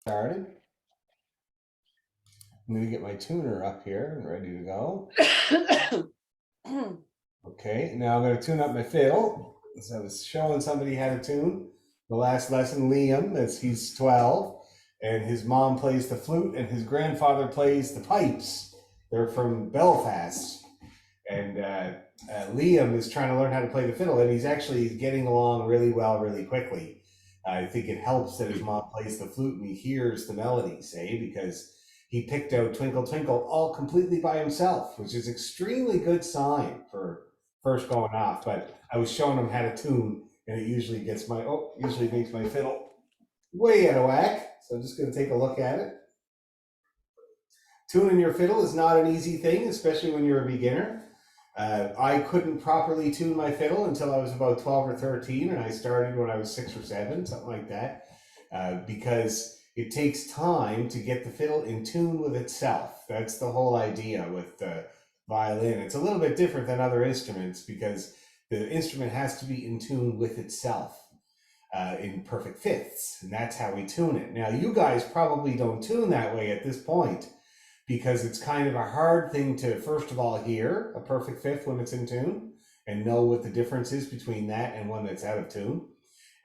Started. I'm going to get my tuner up here and ready to go. Okay, now I'm going to tune up my fiddle. So I was showing somebody how to tune the last lesson, Liam, as he's 12, and his mom plays the flute and his grandfather plays the pipes. They're from Belfast. And Liam is trying to learn how to play the fiddle, and he's actually getting along really well, really quickly. I think it helps that his mom plays the flute and he hears the melodies, because he picked out Twinkle Twinkle all completely by himself, which is extremely good sign for first going off. But I was showing him how to tune, and it usually usually makes my fiddle way out of whack. So I'm just going to take a look at it. Tuning your fiddle is not an easy thing, especially when you're a beginner. I couldn't properly tune my fiddle until I was about 12 or 13, and I started when I was 6 or 7, something like that, because it takes time to get the fiddle in tune with itself. That's the whole idea with the violin. It's a little bit different than other instruments because the instrument has to be in tune with itself in perfect fifths, and that's how we tune it. Now, you guys probably don't tune that way at this point, because it's kind of a hard thing to, first of all, hear a perfect fifth when it's in tune and know what the difference is between that and one that's out of tune.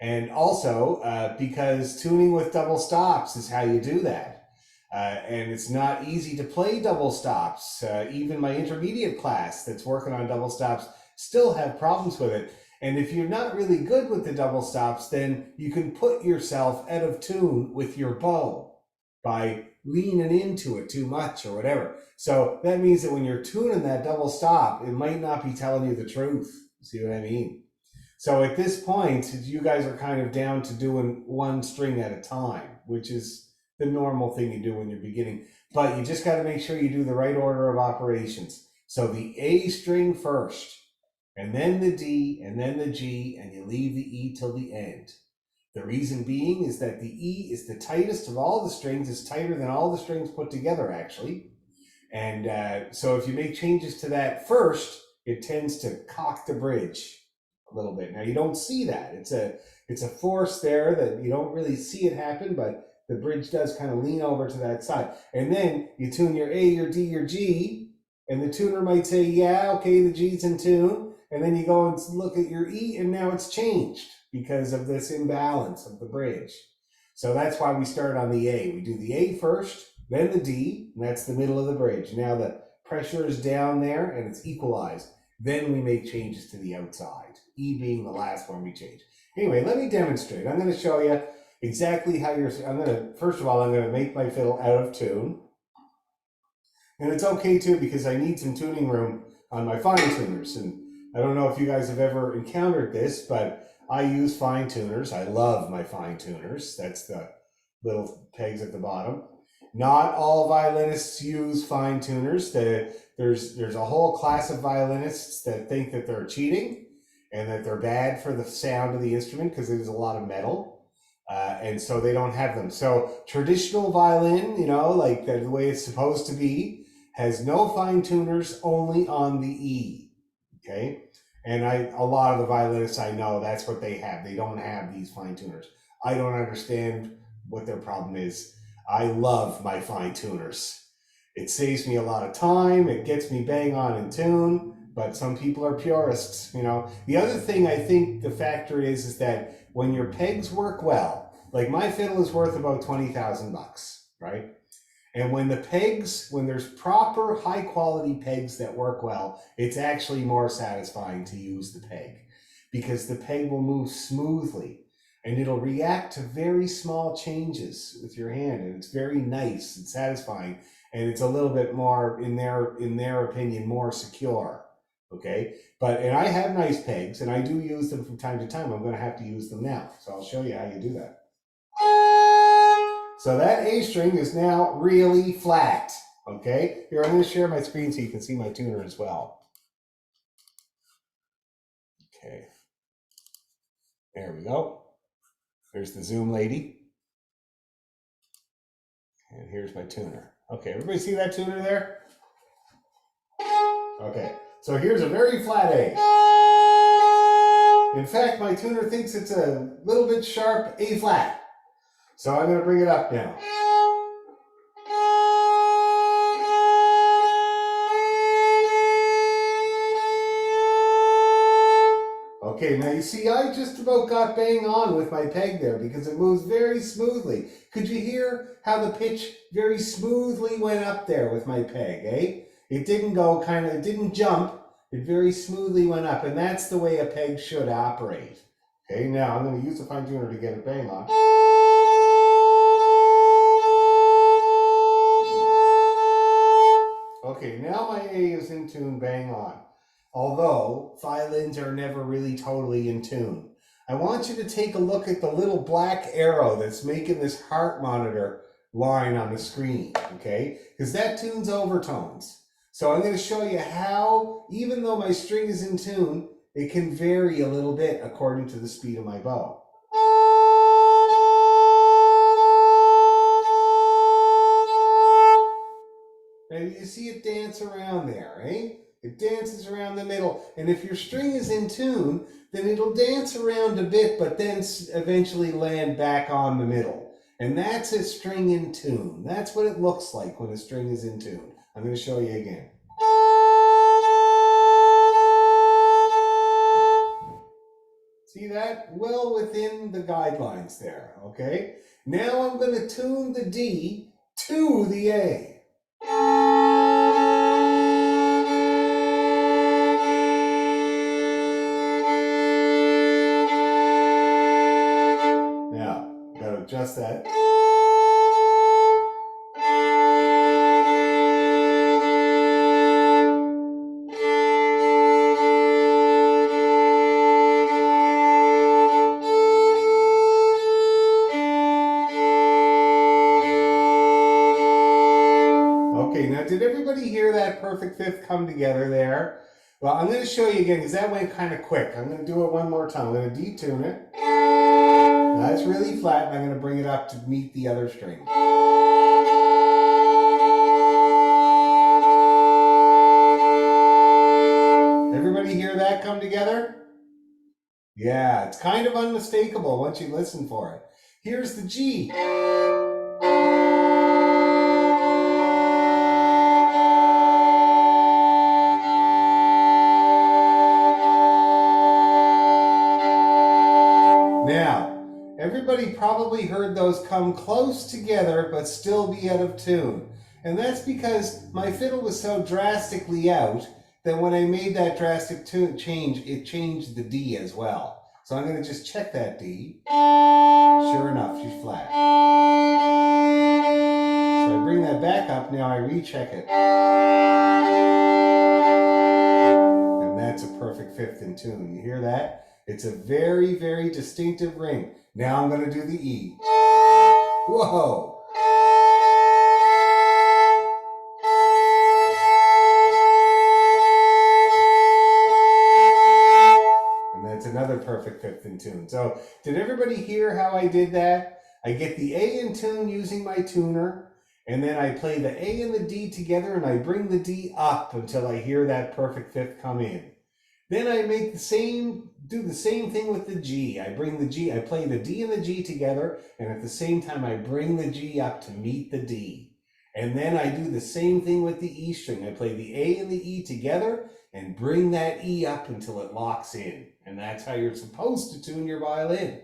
And also because tuning with double stops is how you do that. And it's not easy to play double stops. Even my intermediate class that's working on double stops still have problems with it. And if you're not really good with the double stops, then you can put yourself out of tune with your bow by leaning into it too much or whatever. So that means that when you're tuning that double stop, it might not be telling you the truth. See what I mean? So at this point, you guys are kind of down to doing one string at a time, which is the normal thing you do when you're beginning. But you just got to make sure you do the right order of operations. So the A string first, and then the D, and then the G, and you leave the E till the end. The reason being is that the E is the tightest of all the strings, is tighter than all the strings put together, actually. And so if you make changes to that first, it tends to cock the bridge a little bit. Now you don't see that. It's a force there that you don't really see it happen, but the bridge does kind of lean over to that side. And then you tune your A, your D, your G, and the tuner might say, yeah, okay, the G's in tune. And then you go and look at your E, and now it's changed because of this imbalance of the bridge. So that's why we start on the A. We do the A first, then the D, and that's the middle of the bridge. Now the pressure is down there and it's equalized. Then we make changes to the outside, E being the last one we change. Anyway, let me demonstrate. I'm going to show you exactly how first of all, I'm going to make my fiddle out of tune. And it's okay too, because I need some tuning room on my fine tuners. And I don't know if you guys have ever encountered this, but I use fine tuners. I love my fine tuners. That's the little pegs at the bottom. Not all violinists use fine tuners. There's a whole class of violinists that think that they're cheating and that they're bad for the sound of the instrument because there's a lot of metal. And so they don't have them. So traditional violin, like the way it's supposed to be, has no fine tuners, only on the E. Okay? And a lot of the violinists I know, that's what they have. They don't have these fine tuners. I don't understand what their problem is. I love my fine tuners. It saves me a lot of time. It gets me bang on in tune. But some people are purists. The other thing I think the factor is that when your pegs work well, like my fiddle is worth about $20,000, right? And when there's proper high quality pegs that work well, it's actually more satisfying to use the peg because the peg will move smoothly and it'll react to very small changes with your hand. And it's very nice and satisfying. And it's a little bit more, in their opinion, more secure. Okay. And I have nice pegs and I do use them from time to time. I'm going to have to use them now. So I'll show you how you do that. So that A string is now really flat, okay? Here, I'm going to share my screen so you can see my tuner as well. Okay. There we go. There's the zoom lady. And here's my tuner. Okay, everybody see that tuner there? Okay, so here's a very flat A. In fact, my tuner thinks it's a little bit sharp A flat. So I'm going to bring it up now. Okay, now you see I just about got bang on with my peg there because it moves very smoothly. Could you hear how the pitch very smoothly went up there with my peg, eh? It didn't go it didn't jump, it very smoothly went up, and that's the way a peg should operate. Okay, now I'm going to use the fine tuner to get it bang on. Okay, now my A is in tune bang on. Although violins are never really totally in tune. I want you to take a look at the little black arrow that's making this heart monitor line on the screen, okay? Because that tunes overtones. So I'm going to show you how, even though my string is in tune, it can vary a little bit according to the speed of my bow. Now you see it dance around there, eh? It dances around the middle, and if your string is in tune, then it'll dance around a bit, but then eventually land back on the middle. And that's a string in tune. That's what it looks like when a string is in tune. I'm going to show you again. See that? Well within the guidelines there, okay? Now I'm going to tune the D to the A. Now, gotta adjust that. Okay, now did everybody hear that perfect fifth come together there? Well, I'm going to show you again because that went kind of quick. I'm going to do it one more time. I'm going to detune it. Now that's really flat, and I'm going to bring it up to meet the other string. Everybody hear that come together? Yeah, it's kind of unmistakable once you listen for it. Here's the G. Now, everybody probably heard those come close together but still be out of tune. And that's because my fiddle was so drastically out that when I made that drastic change, it changed the D as well. So I'm going to just check that D. Sure enough, she's flat. So I bring that back up, now I recheck it. And that's a perfect fifth in tune. You hear that? It's a very, very distinctive ring. Now I'm going to do the E. Whoa! And that's another perfect fifth in tune. So, did everybody hear how I did that? I get the A in tune using my tuner, and then I play the A and the D together, and I bring the D up until I hear that perfect fifth come in. Then I do the same thing with the G. I play the D and the G together, and at the same time I bring the G up to meet the D. And then I do the same thing with the E string. I play the A and the E together and bring that E up until it locks in. And that's how you're supposed to tune your violin.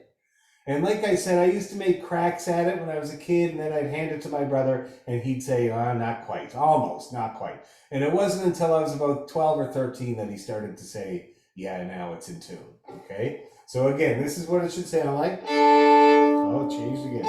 And like I said, I used to make cracks at it when I was a kid, and then I'd hand it to my brother, and he'd say, not quite, almost, not quite. And it wasn't until I was about 12 or 13 that he started to say, yeah, now it's in tune, okay? So again, this is what it should sound like. Oh, it changed again.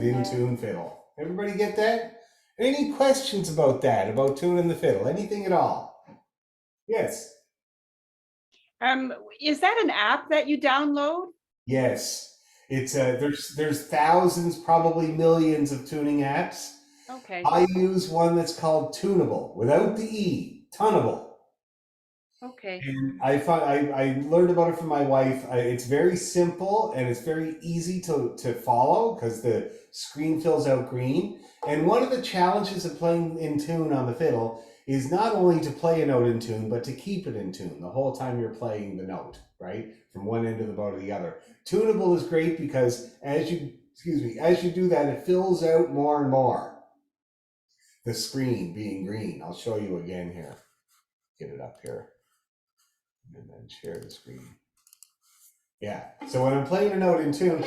In-tune fiddle. Everybody get that? Any questions about that, about tuning the fiddle? Anything at all? Yes. Is that an app that you download? Yes. It's there's thousands, probably millions of tuning apps. Okay. I use one that's called Tunable, without the E, Tunable. Okay. Okay. And I learned about it from my wife. It's very simple and it's very easy to follow because the screen fills out green. And one of the challenges of playing in tune on the fiddle is not only to play a note in tune, but to keep it in tune the whole time you're playing the note, right? From one end of the bow to the other. Tunable is great because as you do that, it fills out more and more. The screen being green. I'll show you again here. Get it up here. And then share the screen. Yeah, so when I'm playing a note in tune,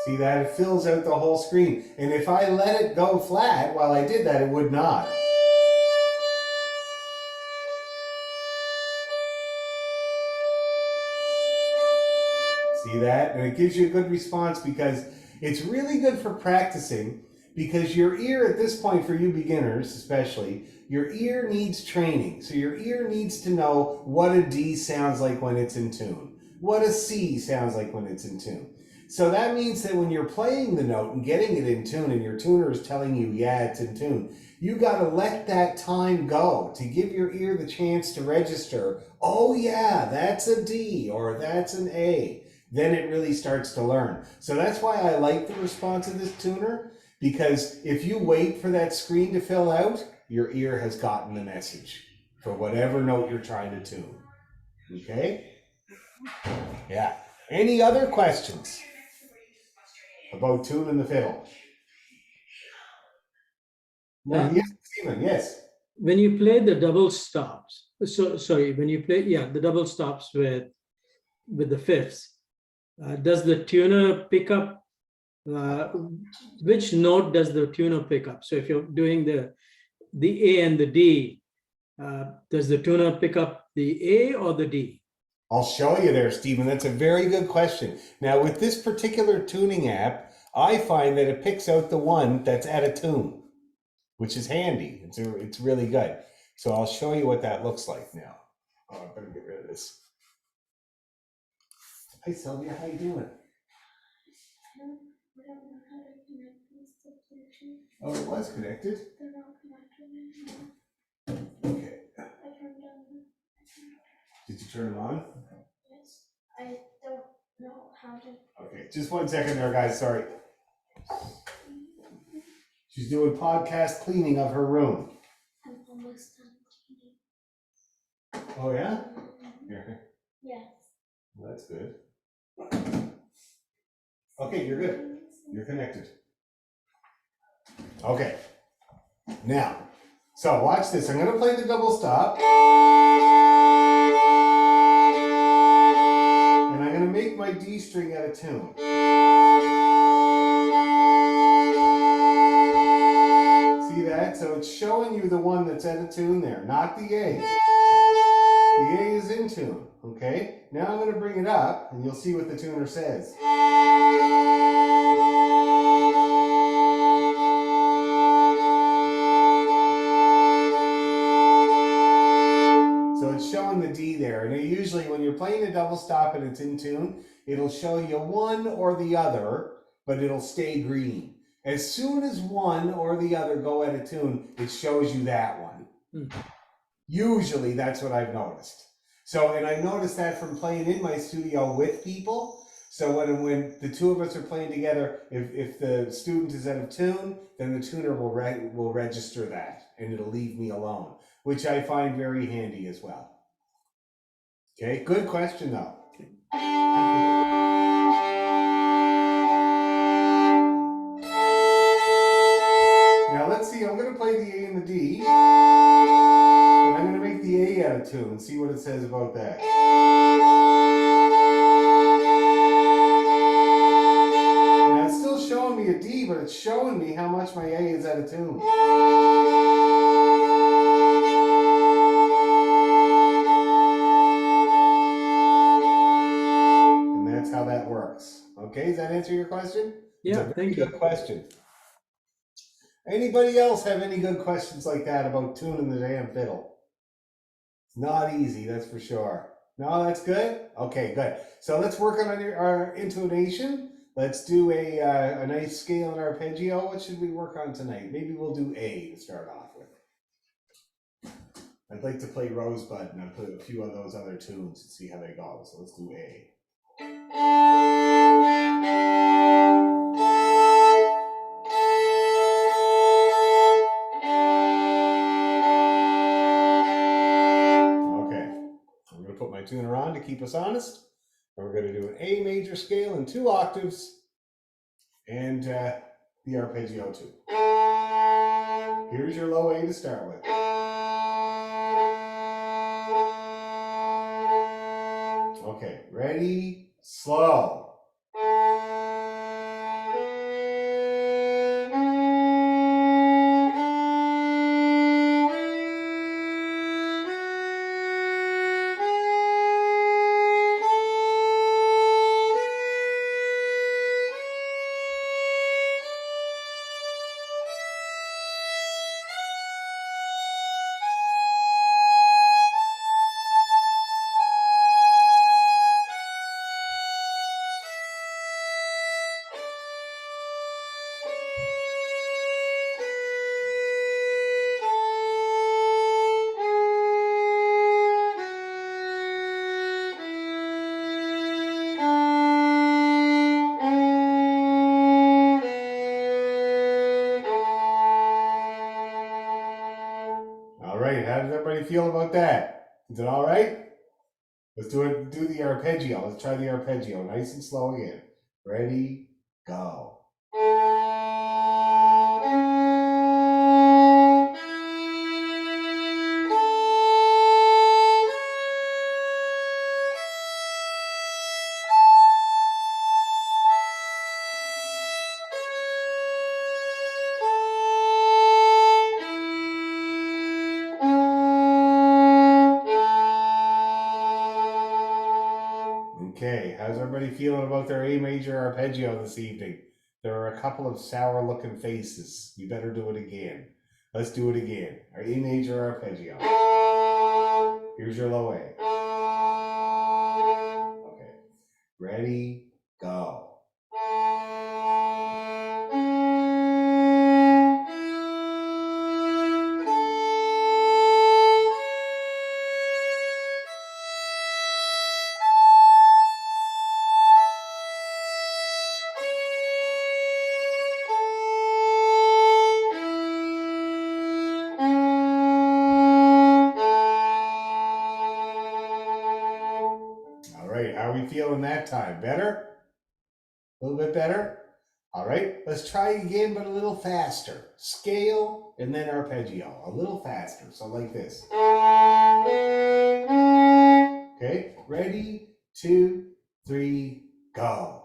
see that? It fills out the whole screen. And if I let it go flat while I did that, it would not. See that? And it gives you a good response because it's really good for practicing because your ear at this point, for you beginners especially, your ear needs training. So your ear needs to know what a D sounds like when it's in tune, what a C sounds like when it's in tune. So that means that when you're playing the note and getting it in tune and your tuner is telling you, yeah, it's in tune, you got to let that time go to give your ear the chance to register, oh yeah, that's a D or that's an A. Then it really starts to learn. So that's why I like the response of this tuner, because if you wait for that screen to fill out, your ear has gotten the message for whatever note you're trying to tune. Okay? Yeah. Any other questions about tuning the fiddle? No, yes, Stephen, yes. When you play the double stops, when you play, the double stops with the fifths, does the tuner pick up, which note does the tuner pick up? So if you're doing the A and the D, does the tuner pick up the A or the D? I'll show you there, Stephen. That's a very good question. Now, with this particular tuning app, I find that it picks out the one that's at a tune, which is handy. It's really good. So I'll show you what that looks like now. Oh, I better get rid of this. Hey, Sylvia, how you doing? We don't know how to connect these to Bluetooth. Oh, it was connected? They're not connected anymore. Okay. I turned on the. Did you turn them on? Yes. I don't know how to. Okay, just 1 second there, guys. Sorry. She's doing podcast cleaning of her room. I'm almost done cleaning. Oh, yeah? Mhm. Here. Yes. Well, that's good. Okay, you're good. You're connected. Okay. Now, so watch this. I'm going to play the double stop. And I'm going to make my D string out of tune. See that? So it's showing you the one that's out of tune there, not the A. The A is in tune, okay? Now I'm going to bring it up, and you'll see what the tuner says. So it's showing the D there, and usually when you're playing a double stop and it's in tune, it'll show you one or the other, but it'll stay green. As soon as one or the other go out of tune, it shows you that one. Usually that's what I've noticed. So, and I noticed that from playing in my studio with people. So when the two of us are playing together, if the student is out of tune, then the tuner will register that, and it'll leave me alone, which I find very handy as well. Okay, good question though. Now let's see, I'm going to play the A and the D, and I'm going to make the A out of tune and see what it says about that. Now it's still showing me a D, but it's showing me how much my A is out of tune. And that's how that works. Okay, does that answer your question? Yeah, it's a very thank you. good question. Anybody else have any good questions like that about tuning the damn fiddle? It's not easy, that's for sure. No, that's good? Okay, good. So let's work on our intonation. Let's do a nice scale and arpeggio. What should we work on tonight? Maybe we'll do A to start off with. I'd like to play Rosebud, and I'll play a few of those other tunes and see how they go. So let's do A. Okay, I'm going to put my tuner on to keep us honest. And we're going to do an A major scale in 2 octaves and the arpeggio too. Here's your low A to start with. Okay, ready, slow. All right, how does everybody feel about that? Is it all right? Let's do it. Do the arpeggio. Let's try the arpeggio, nice and slow again. Ready, go. Okay, how's everybody feeling about their A major arpeggio this evening? There are a couple of sour looking faces. We better do it again. Let's do it again. Our A major arpeggio. Here's your low A. Okay, ready, go. All right, how are we feeling that time? Better? A little bit better? All right, let's try again, but a little faster. Scale and then arpeggio, a little faster. So like this. Okay, ready, 2, 3, go.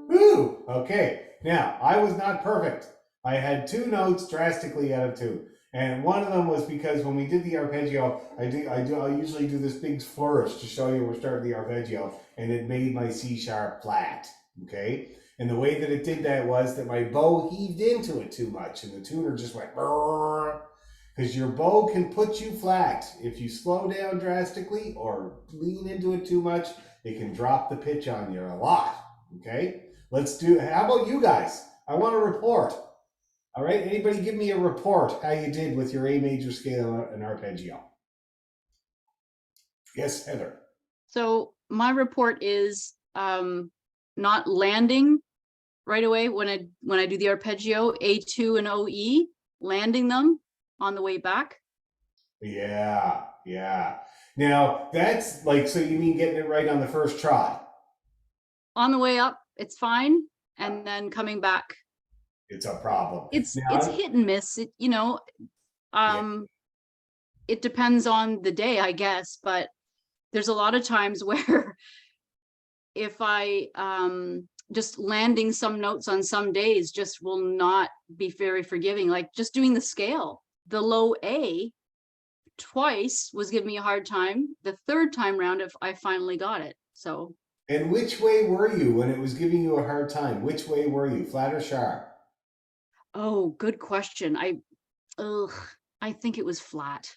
Woo! Okay, now I was not perfect. I had 2 notes drastically out of tune, and one of them was because when we did the arpeggio, I usually do this big flourish to show you we're starting the arpeggio, and it made my C sharp flat. Okay, and the way that it did that was that my bow heaved into it too much, and the tuner just went because your bow can put you flat if you slow down drastically or lean into it too much. It can drop the pitch on you a lot. Okay. Let's do, how about you guys? I want a report. All right, anybody give me a report how you did with your A major scale and arpeggio. Yes, Heather. So my report is not landing right away when I do the arpeggio, A2 and OE, landing them on the way back. Yeah. Now that's like, so you mean getting it right on the first try? On the way up, it's fine, and then coming back, It's a problem. it's Now, hit and miss. It, it depends on the day, I guess, but there's a lot of times where if I just landing some notes on some days just will not be very forgiving. Like just doing the scale, the low A twice was giving me a hard time. The third time round, if I finally got it. So. And which way were you when it was giving you a hard time? Which way were you, flat or sharp? Oh, good question. I think it was flat.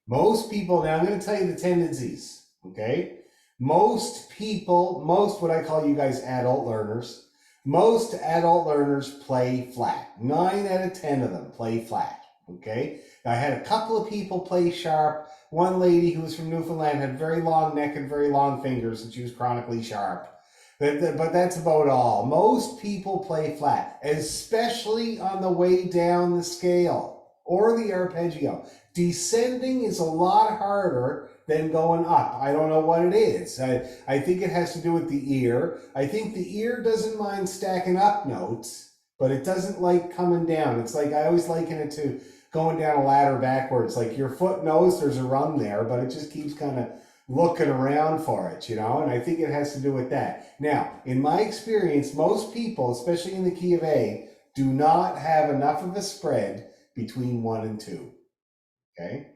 Most people, now I'm going to tell you the tendencies, okay? Most people, most what I call you guys adult learners, most adult learners play flat. 9 out of 10 of them play flat, okay? I had a couple of people play sharp. One lady who was from Newfoundland had very long neck and very long fingers, and she was chronically sharp. But that's about all. Most people play flat, especially on the way down the scale or the arpeggio. Descending is a lot harder than going up. I don't know what it is. I think it has to do with the ear. I think the ear doesn't mind stacking up notes, but it doesn't like coming down. It's like, I always liken it to going down a ladder backwards. Like your foot knows there's a rung there, but it just keeps kind of looking around for it, you know? And I think it has to do with that. Now, in my experience, most people, especially in the key of A, do not have enough of a spread between 1 and 2. Okay.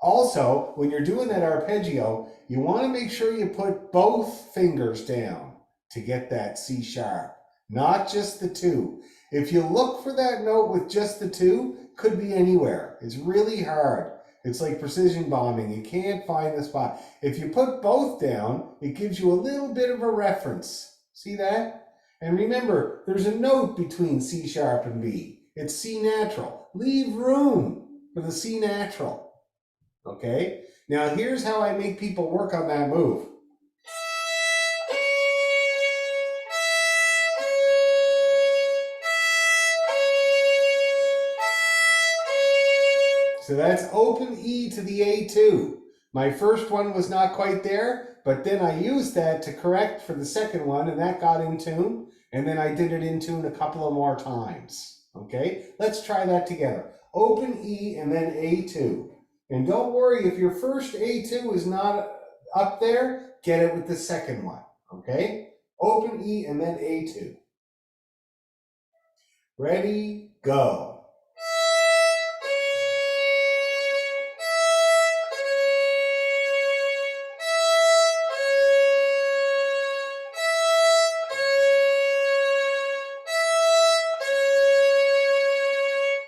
Also, when you're doing that arpeggio, you want to make sure you put both fingers down to get that C sharp, not just the 2. If you look for that note with just the 2, could be anywhere. It's really hard. It's like precision bombing. You can't find the spot. If you put both down, it gives you a little bit of a reference. See that? And remember, there's a note between C sharp and B. It's C natural. Leave room for the C natural. Okay? Now here's how I make people work on that move. So that's open E to the A2. My first one was not quite there, but then I used that to correct for the second one, and that got in tune, and then I did it in tune a couple of more times. Okay? Let's try that together. Open E and then A2. And don't worry, if your first A2 is not up there, get it with the second one. Okay? Open E and then A2. Ready, go.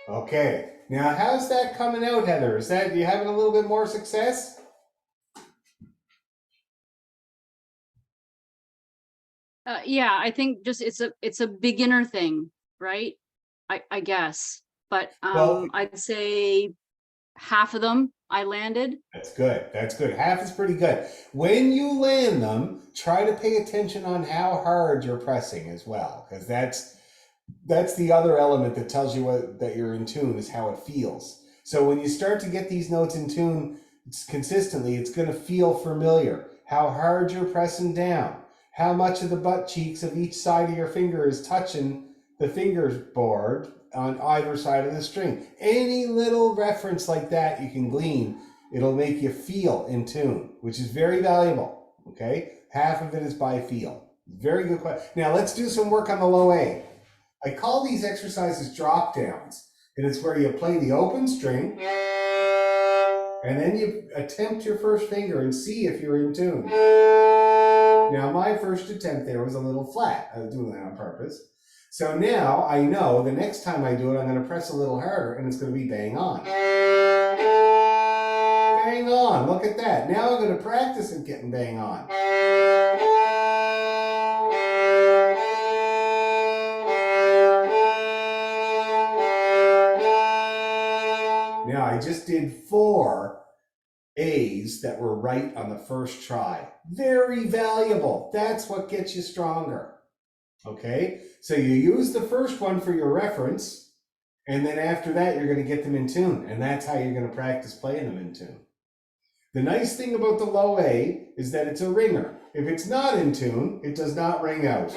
Okay, now how's that coming out, Heather? Is that, you having a little bit more success? Yeah, I think just it's a beginner thing, right? I guess, but Well, I'd say half of them I landed. that's good. That's good. Half is pretty good. When you land them, try to pay attention on how hard you're pressing as well, because that's the other element that tells you that you're in tune, is how it feels. So when you start to get these notes in tune consistently, it's going to feel familiar. How hard you're pressing down, how much of the butt cheeks of each side of your finger is touching the fingerboard on either side of the string. Any little reference like that you can glean, it'll make you feel in tune, which is very valuable. Okay, half of it is by feel. Very good question. Now let's do some work on the low A. I call these exercises drop downs, and it's where you play the open string and then you attempt your first finger and see if you're in tune. Now my first attempt there was a little flat. I was doing that on purpose. So now I know the next time I do it, I'm going to press a little harder and it's going to be bang on. Bang on, look at that. Now I'm going to practice it getting bang on. Now I just did 4 A's that were right on the first try. Very valuable. That's what gets you stronger. Okay, so you use the first one for your reference, and then after that you're going to get them in tune, and that's how you're going to practice playing them in tune. The nice thing about the low A is that it's a ringer. If it's not in tune, it does not ring out.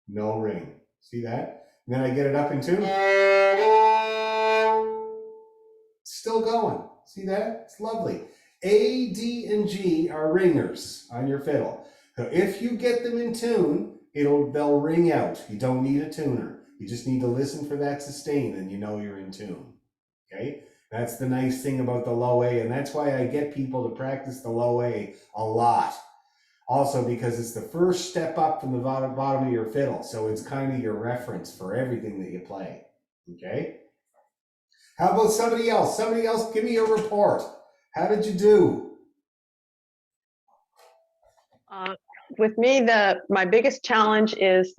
No ring. See that? And then I get it up in tune. Still going. See that? It's lovely. A, D, and G are ringers on your fiddle. So if you get them in tune, they'll ring out. You don't need a tuner. You just need to listen for that sustain and you know you're in tune. Okay? That's the nice thing about the low A, and that's why I get people to practice the low A a lot. Also because it's the first step up from the bottom of your fiddle, so it's kind of your reference for everything that you play. Okay? How about somebody else? Somebody else, give me your report. How did you do? With me, my biggest challenge is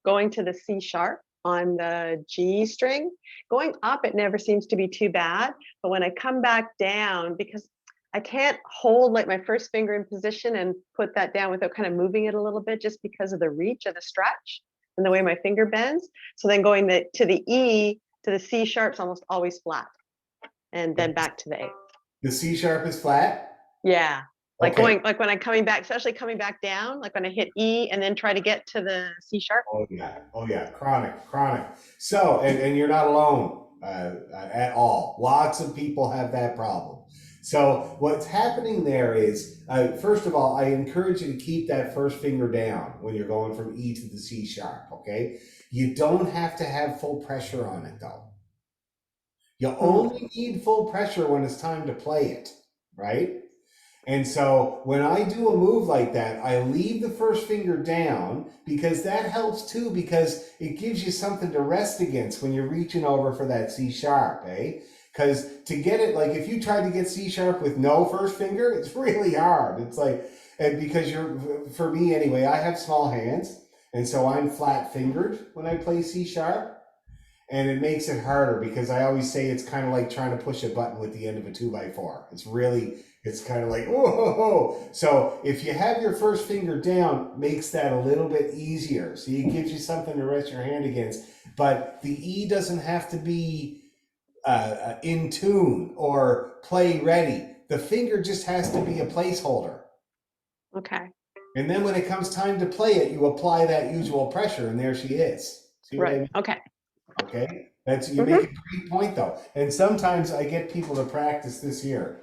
going to the C sharp on the G string. Going up, it never seems to be too bad, but when I come back down, because I can't hold like my first finger in position and put that down without kind of moving it a little bit, just because of the reach of the stretch and the way my finger bends. So then going to the E to the C sharp's almost always flat, and then back to the A. The C sharp is flat? Yeah. Like Okay. going, like when I'm coming back, especially coming back down, like when I hit E and then try to get to the C sharp. Oh yeah, chronic. So, and you're not alone at all. Lots of people have that problem. So what's happening there is, first of all, I encourage you to keep that first finger down when you're going from E to the C sharp, okay? You don't have to have full pressure on it though. You only need full pressure when it's time to play it, right? And so when I do a move like that, I leave the first finger down because that helps too, because it gives you something to rest against when you're reaching over for that C sharp, eh? Because to get it, like if you try to get C sharp with no first finger, it's really hard. It's like, and because for me anyway, I have small hands, and so I'm flat fingered when I play C sharp. And it makes it harder because I always say it's kind of like trying to push a button with the end of a 2x4. It's kind of like, whoa. So if you have your first finger down, makes that a little bit easier. So it gives you something to rest your hand against. But the E doesn't have to be in tune or play ready. The finger just has to be a placeholder. Okay. And then when it comes time to play it, you apply that usual pressure, and there she is. See what I Right. mean? Okay. Okay, you make a great point though, and sometimes I get people to practice this here.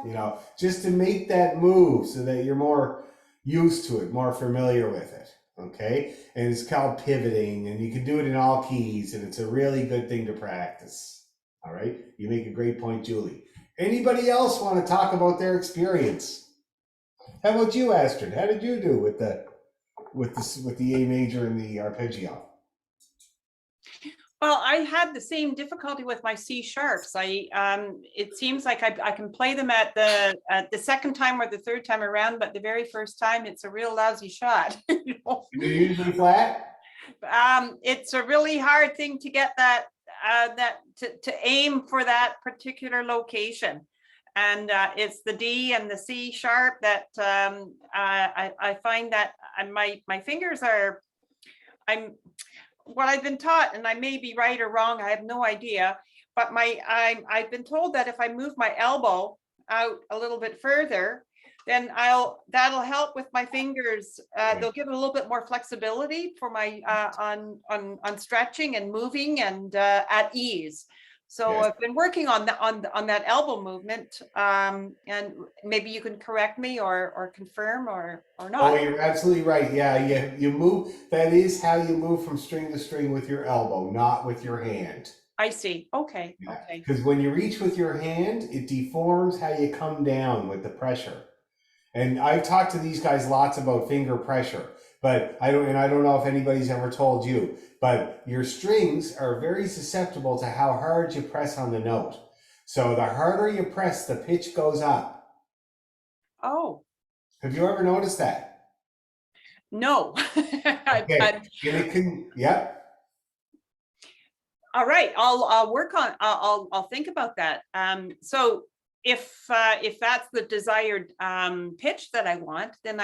You know, just to make that move so that you're more used to it, more familiar with it. Okay, and it's called pivoting, and you can do it in all keys, and it's a really good thing to practice. All right, you make a great point, Julie. Anybody else want to talk about their experience? How about you, Astrid? How did you do with the A major and the arpeggio? Well, I had the same difficulty with my C sharps. It seems like I can play them at the second time or the third time around, but the very first time it's a real lousy shot. You know? They're usually flat. It's a really hard thing to get that to aim for that particular location. And it's the D and the C sharp that I find that my fingers are, what I've been taught, and I may be right or wrong, I have no idea, but I've been told that if I move my elbow out a little bit further, then that'll help with my fingers. They'll give it a little bit more flexibility for my on stretching and moving and at ease. So Yes. I've been working on that elbow movement, and maybe you can correct me or confirm or not. Oh, you're absolutely right. Yeah, you move. That is how you move from string to string with your elbow, not with your hand. I see. Okay. Yeah. Okay. Because when you reach with your hand, it deforms how you come down with the pressure. And I've talked to these guys lots about finger pressure, but I don't know if anybody's ever told you, but your strings are very susceptible to how hard you press on the note. So the harder you press, the pitch goes up. Oh, Have you ever noticed that? no. Okay. But, And it can, yep. all right, I'll work on. I'll think about that. So if that's the desired pitch that I want, then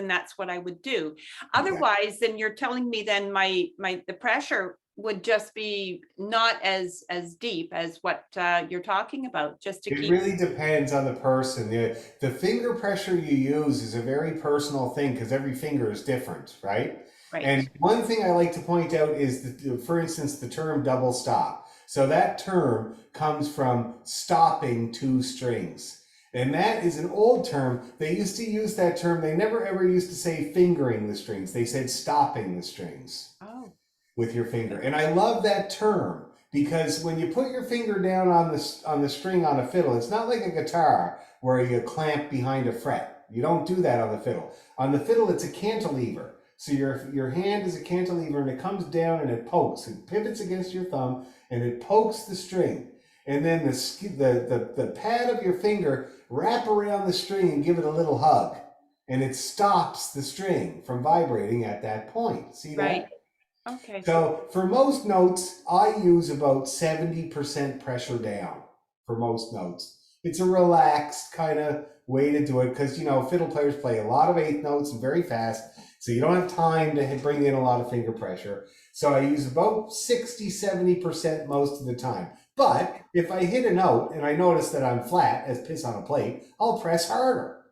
that's what I would do. Otherwise, then you're telling me then the pressure would just be not as deep as what you're talking about, just to It keep. really depends on the person. The finger pressure you use is a very personal thing because every finger is different, right? Right. And one thing I like to point out is that, for instance, the term double stop. So that term comes from stopping two strings. And that is an old term. They used to use that term. They never ever used to say fingering the strings. They said stopping the strings Oh, with your finger. And I love that term because when you put your finger down on the string on a fiddle, it's not like a guitar where you clamp behind a fret. You don't do that on the fiddle. On the fiddle, it's a cantilever. So your hand is a cantilever and it comes down and it pokes. It pivots against your thumb and it pokes the string. And then the pad of your finger wrap around the string and give it a little hug. And it stops the string from vibrating at that point. See that? right. Okay. So for most notes, I use about 70% pressure down for most notes. It's a relaxed kind of way to do it because, you know, fiddle players play a lot of eighth notes and very fast. So you don't have time to bring in a lot of finger pressure. So I use about 60, 70% most of the time. But if I hit a note and I notice that I'm flat as piss on a plate, I'll press harder.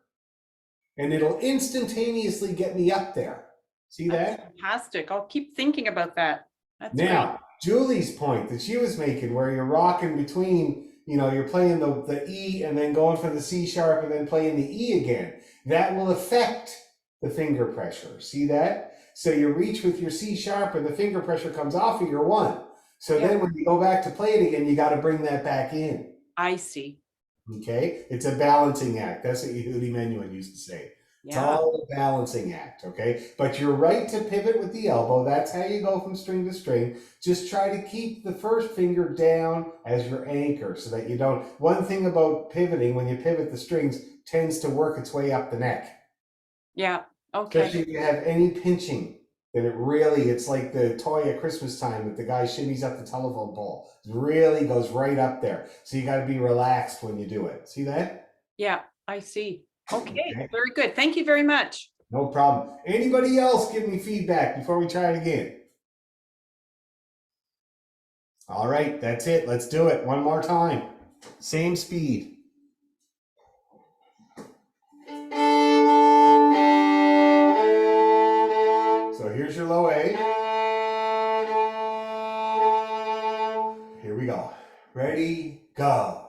And it'll instantaneously get me up there. See That's that? fantastic. I'll keep thinking about that. That's Now, Julie's point that she was making where you're rocking between, you know, you're playing the E and then going for the C sharp and then playing the E again. That will affect the finger pressure. See that? So you reach with your C sharp and the finger pressure comes off of your one. So Yeah. then when you go back to play it again, you got to bring that back in. I see. Okay? It's a balancing act. That's what Yehudi Menuhin used to say. It's Yeah. all a balancing act, okay? But you're right to pivot with the elbow. That's how you go from string to string. Just try to keep the first finger down as your anchor so that you don't. One thing about pivoting, when you pivot the strings, tends to work its way up the neck. Yeah. Okay. Especially if you have any pinching, then it's like the toy at Christmas time that the guy shimmies up the telephone pole. It really goes right up there. So you got to be relaxed when you do it. See that? Yeah, I see. Okay, Okay. very good. Thank you very much. No problem. Anybody else give me feedback before we try it again? All right, that's it. Let's do it one more time. Same speed. So here's your low A. Here we go. Ready, go.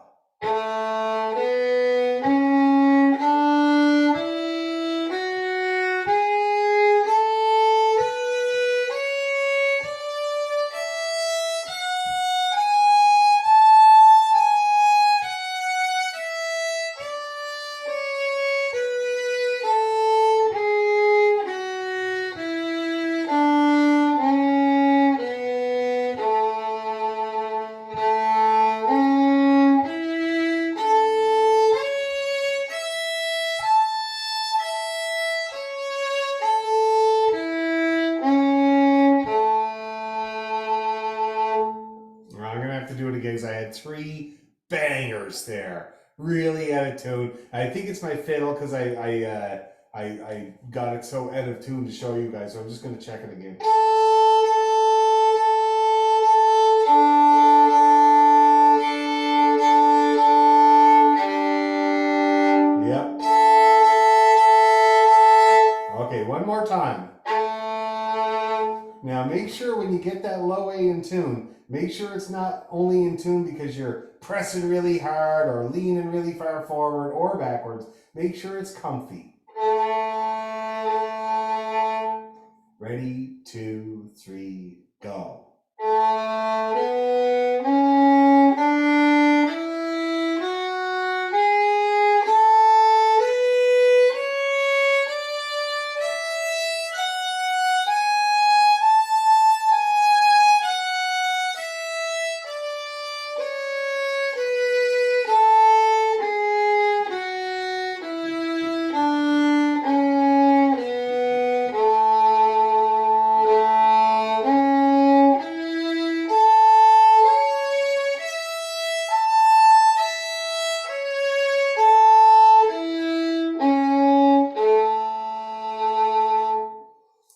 I'm gonna have to do it again because I had 3 bangers there. Really out of tune. I think it's my fiddle because I got it so out of tune to show you guys. So I'm just gonna check it again. Yep. Okay, one more time. Now make sure when you get that low A in tune, make sure it's not only in tune because you're pressing really hard or leaning really far forward or backwards. Make sure it's comfy. Ready, 2, 3, go.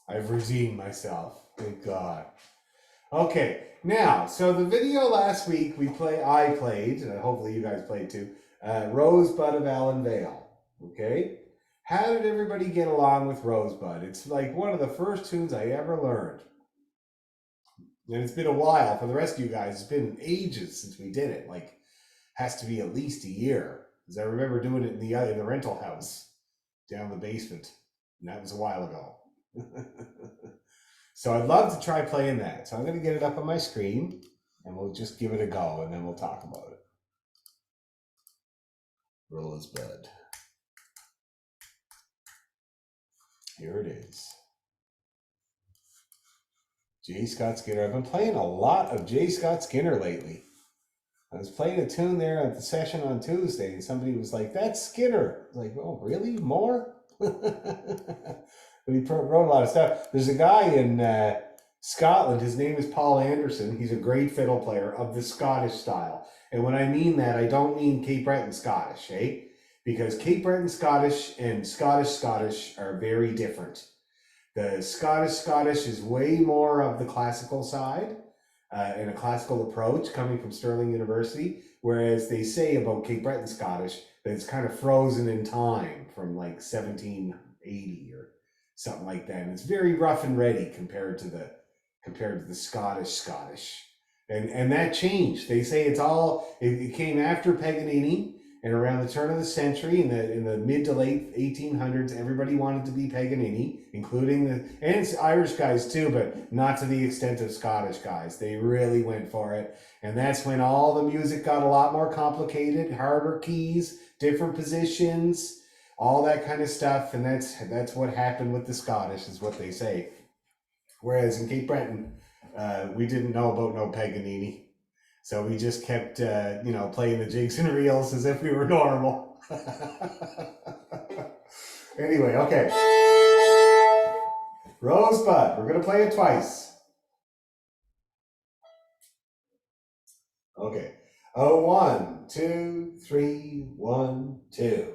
I've redeemed myself. Thank God. Okay, now, so the video last week I played, and hopefully you guys played too, Rosebud of Allen Vale. Okay? How did everybody get along with Rosebud? It's like one of the first tunes I ever learned. And it's been a while for the rest of you guys. It's been ages since we did it. Like, has to be at least a year. Because I remember doing it in the rental house down the basement. And that was a while ago. So I'd love to try playing that. So I'm going to get it up on my screen and we'll just give it a go and then we'll talk about it. Rosebud. Here it is. J. Scott Skinner. I've been playing a lot of J. Scott Skinner lately. I was playing a tune there at the session on Tuesday and somebody was like, that's Skinner. I was like, oh, really? More? But he wrote a lot of stuff. There's a guy in Scotland. His name is Paul Anderson. He's a great fiddle player of the Scottish style. And when I mean that, I don't mean Cape Breton Scottish, eh? Because Cape Breton Scottish and Scottish Scottish are very different. The Scottish is way more of the classical side and a classical approach coming from Stirling University, whereas they say about Cape Breton Scottish that it's kind of frozen in time from like 1780 or something like that. And it's very rough and ready compared to the Scottish. And that changed. They say it came after Paganini, and around the turn of the century, in the mid to late 1800s, everybody wanted to be Paganini, including and Irish guys too, but not to the extent of Scottish guys. They really went for it, and that's when all the music got a lot more complicated, harder keys, different positions, all that kind of stuff, and that's what happened with the Scottish, is what they say. Whereas in Cape Breton, we didn't know about no Paganini. So we just kept, playing the jigs and reels as if we were normal. Anyway, okay. Rosebud, we're going to play it twice. Okay. Oh, 1, 2, 3, 1, 2.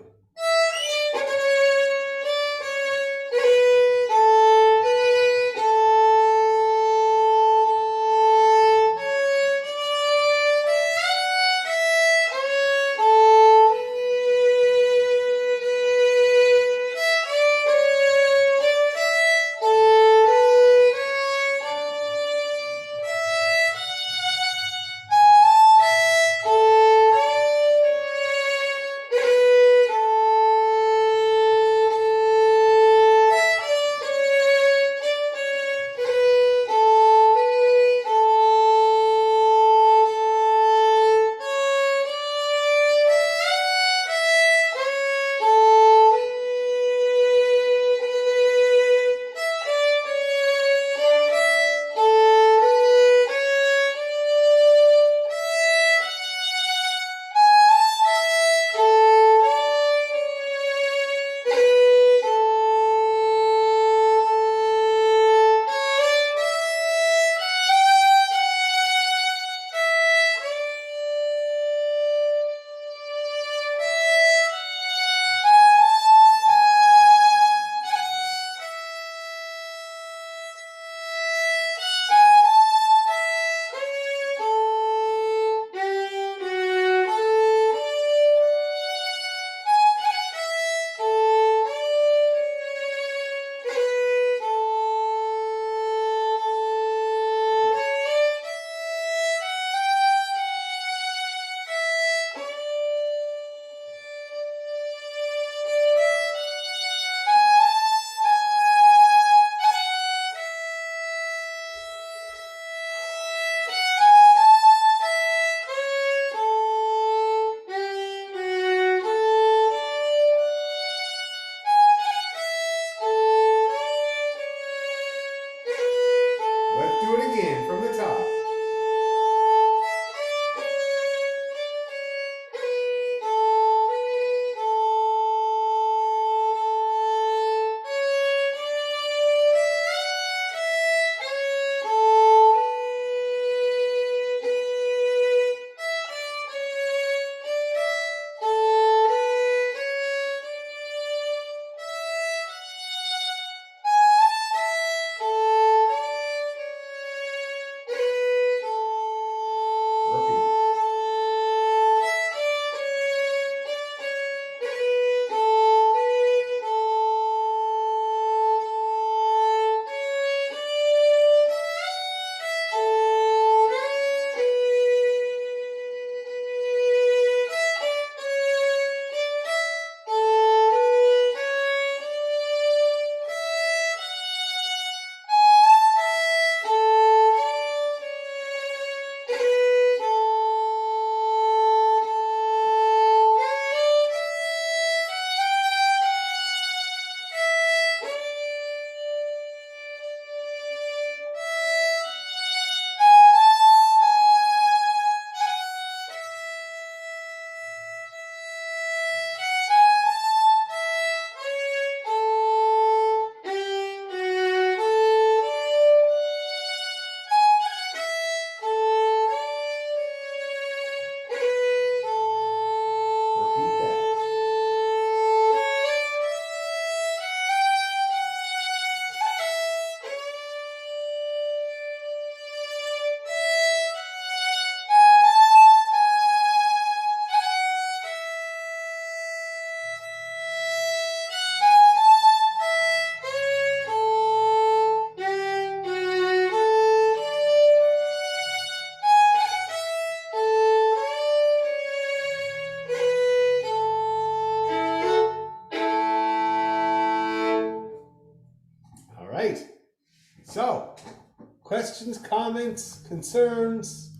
questions, comments, concerns,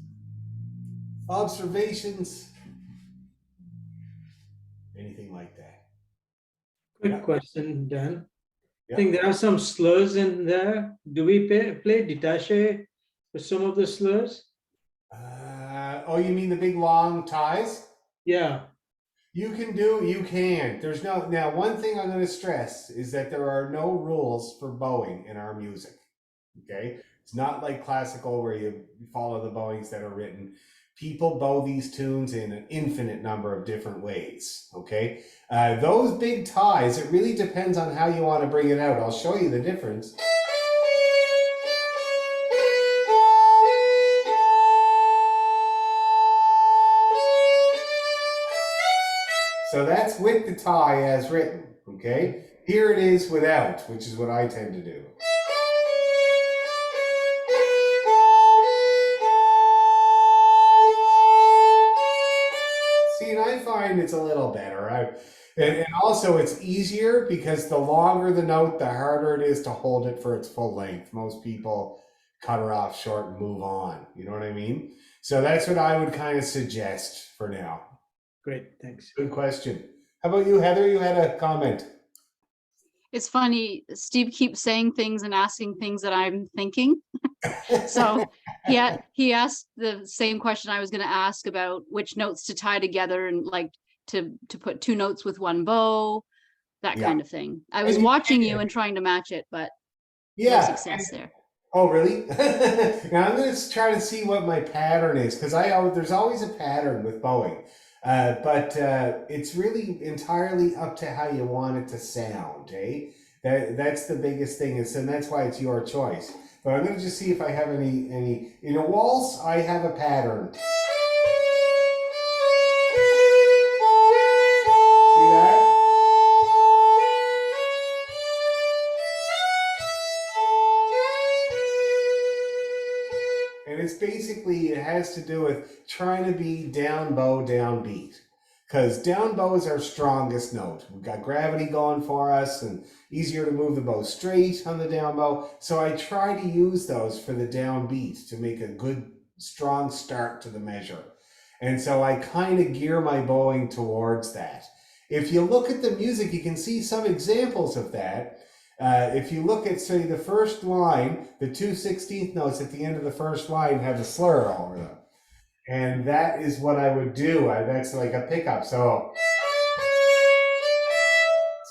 observations? Anything like that? Quick Yeah. question, Dan. Yeah. I think there are some slurs in there. Do we play detache with some of the slurs? Oh, you mean the big long ties? Yeah. You can. There's no, now one thing I'm going to stress is that there are no rules for bowing in our music. Okay? It's not like classical where you follow the bowings that are written. People bow these tunes in an infinite number of different ways. Okay? Those big ties, it really depends on how you want to bring it out. I'll show you the difference. So that's with the tie as written, okay? Here it is without, which is what I tend to do. See, and I find it's a little better. And also it's easier because the longer the note, the harder it is to hold it for its full length. Most people cut her off short and move on. You know what I mean? So that's what I would kind of suggest for now. Great. Thanks. Good question. How about you, Heather? You had a comment. It's funny, Steve keeps saying things and asking things that I'm thinking. So he asked the same question I was going to ask about which notes to tie together and like to put two notes with one bow, that Yeah. kind of thing. I was And you watching you can. and trying to match it, but no Yeah. success there. Oh, really? Now I'm going to try to see what my pattern is because there's always a pattern with bowing, but it's really entirely up to how you want it to sound. That's the biggest thing, and that's why it's your choice. But I'm going to just see if I have any in a waltz. I have a pattern. See that? And it's basically, it has to do with trying to be down bow, down beat. Because down bow is our strongest note. We've got gravity going for us and easier to move the bow straight on the down bow. So I try to use those for the down beat to make a good, strong start to the measure. And so I kind of gear my bowing towards that. If you look at the music, you can see some examples of that. If you look at, say, the first line, the 2/16 notes at the end of the first line have a slur over them. And that is what I would do. That's like a pickup. So,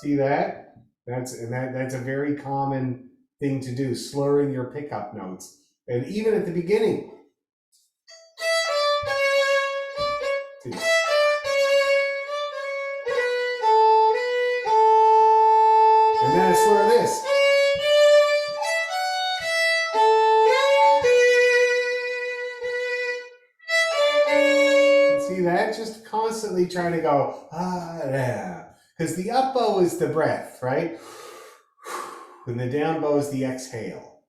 see that? That's a very common thing to do, slurring your pickup notes. And even at the beginning. See. And then a slur this. See that? Just constantly trying to go, yeah. Because the up bow is the breath, right? And the down bow is the exhale.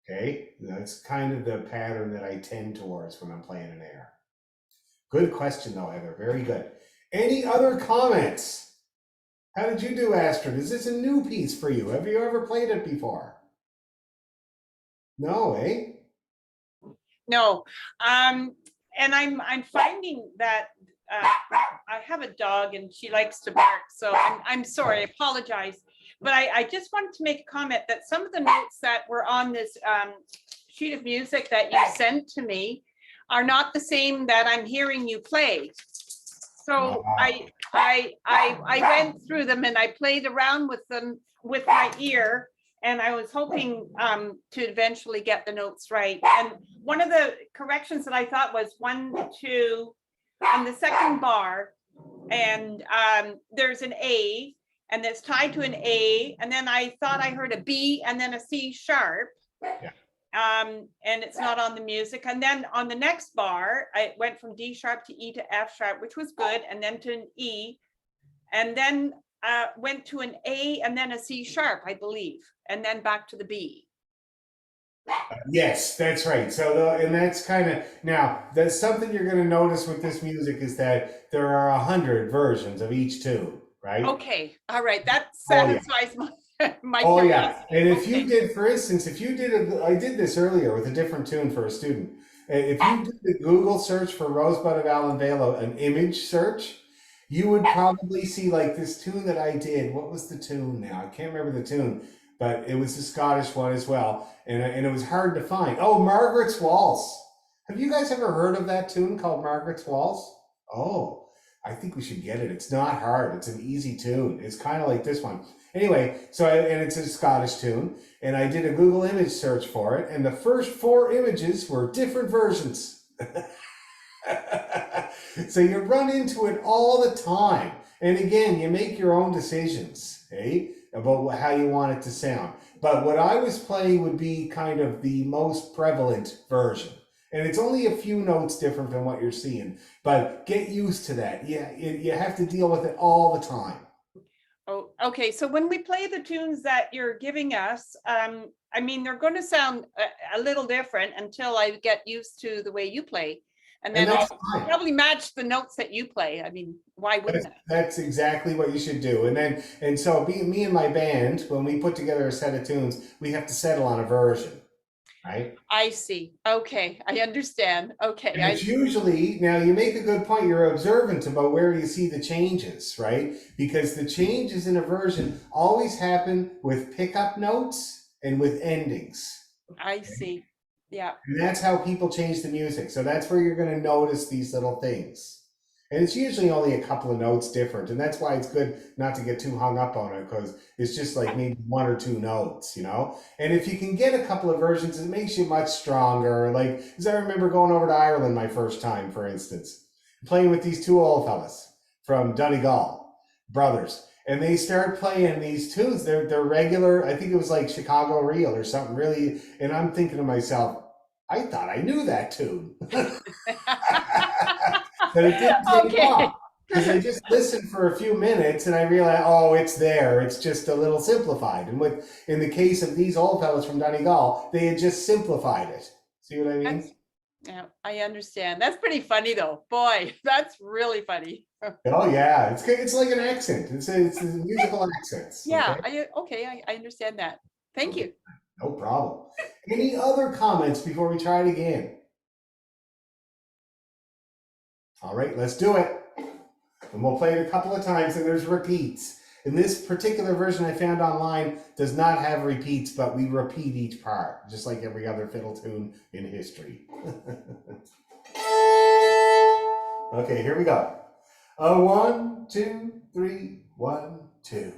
Okay? That's kind of the pattern that I tend towards when I'm playing an air. Good question, though, Heather. Very good. Any other comments? How did you do, Astrid? Is this a new piece for you? Have you ever played it before? No, eh? No, and I'm finding that I have a dog and she likes to bark, so I'm sorry, I apologize. But I just wanted to make a comment that some of the notes that were on this sheet of music that you sent to me are not the same that I'm hearing you play. So I went through them and I played around with them with my ear, and I was hoping to eventually get the notes right. And one of the corrections that I thought was 1, 2 on the second bar, and there's an A, and it's tied to an A, and then I thought I heard a B and then a C sharp. Yeah. And it's not on the music. And then on the next bar, I went from D sharp to E to F sharp, which was good, and then to an E, and then went to an A and then a C sharp, I believe, and then back to the B. Yes, that's right. So, and that's kind of, now, that's something you're going to notice with this music is that there are 100 versions of each tune, right? Okay, all right, that Oh, yeah. satisfies My Oh yeah, curiosity. and if you Okay. did, for instance, if you did I did this earlier with a different tune for a student. If you did the Google search for Rosebud of Alan Valo, an image search, you would probably see like this tune that I did. What was the tune now? I can't remember the tune, but it was the Scottish one as well, and it was hard to find. Oh, Margaret's Waltz. Have you guys ever heard of that tune called Margaret's Waltz? Oh, I think we should get it. It's not hard. It's an easy tune. It's kind of like this one. Anyway, and it's a Scottish tune, and I did a Google image search for it, and the first 4 images were different versions. So you run into it all the time. And again, you make your own decisions, about how you want it to sound. But what I was playing would be kind of the most prevalent version. And it's only a few notes different than what you're seeing. But get used to that. Yeah, you have to deal with it all the time. Oh, okay. So when we play the tunes that you're giving us, I mean, they're going to sound a little different until I get used to the way you play. And then that's I'll fine. probably match the notes that you play. I mean, why wouldn't I? That's exactly what you should do. And so me and my band, when we put together a set of tunes, we have to settle on a version, right? I see. Okay, I understand. Okay, And it's usually, now you make a good point, you're observant about where you see the changes, right? Because the changes in a version always happen with pickup notes and with endings. I see. Yeah. And that's how people change the music. So that's where you're going to notice these little things. And it's usually only a couple of notes different. And that's why it's good not to get too hung up on it, because it's just like maybe 1 or 2 notes, And if you can get a couple of versions, it makes you much stronger. Like, because I remember going over to Ireland my first time, for instance, playing with these 2 old fellas from Donegal, brothers. And they start playing these tunes. They're regular. I think it was like Chicago Reel or something really. And I'm thinking to myself, I thought I knew that tune. But it didn't take long. Because I just listened for a few minutes and I realized, oh, it's there. It's just a little simplified. And in the case of these old fellas from Donegal, they had just simplified it. See what I mean? Yeah, I understand. That's pretty funny though. Boy, that's really funny. Oh yeah, it's like an accent. It's a musical accents. Yeah, Okay? I understand that. Thank you. No problem. Any other comments before we try it again? All right, let's do it. And we'll play it a couple of times and there's repeats. And this particular version I found online does not have repeats, but we repeat each part, just like every other fiddle tune in history. Okay, here we go. 1, 2, 3, 1, 2.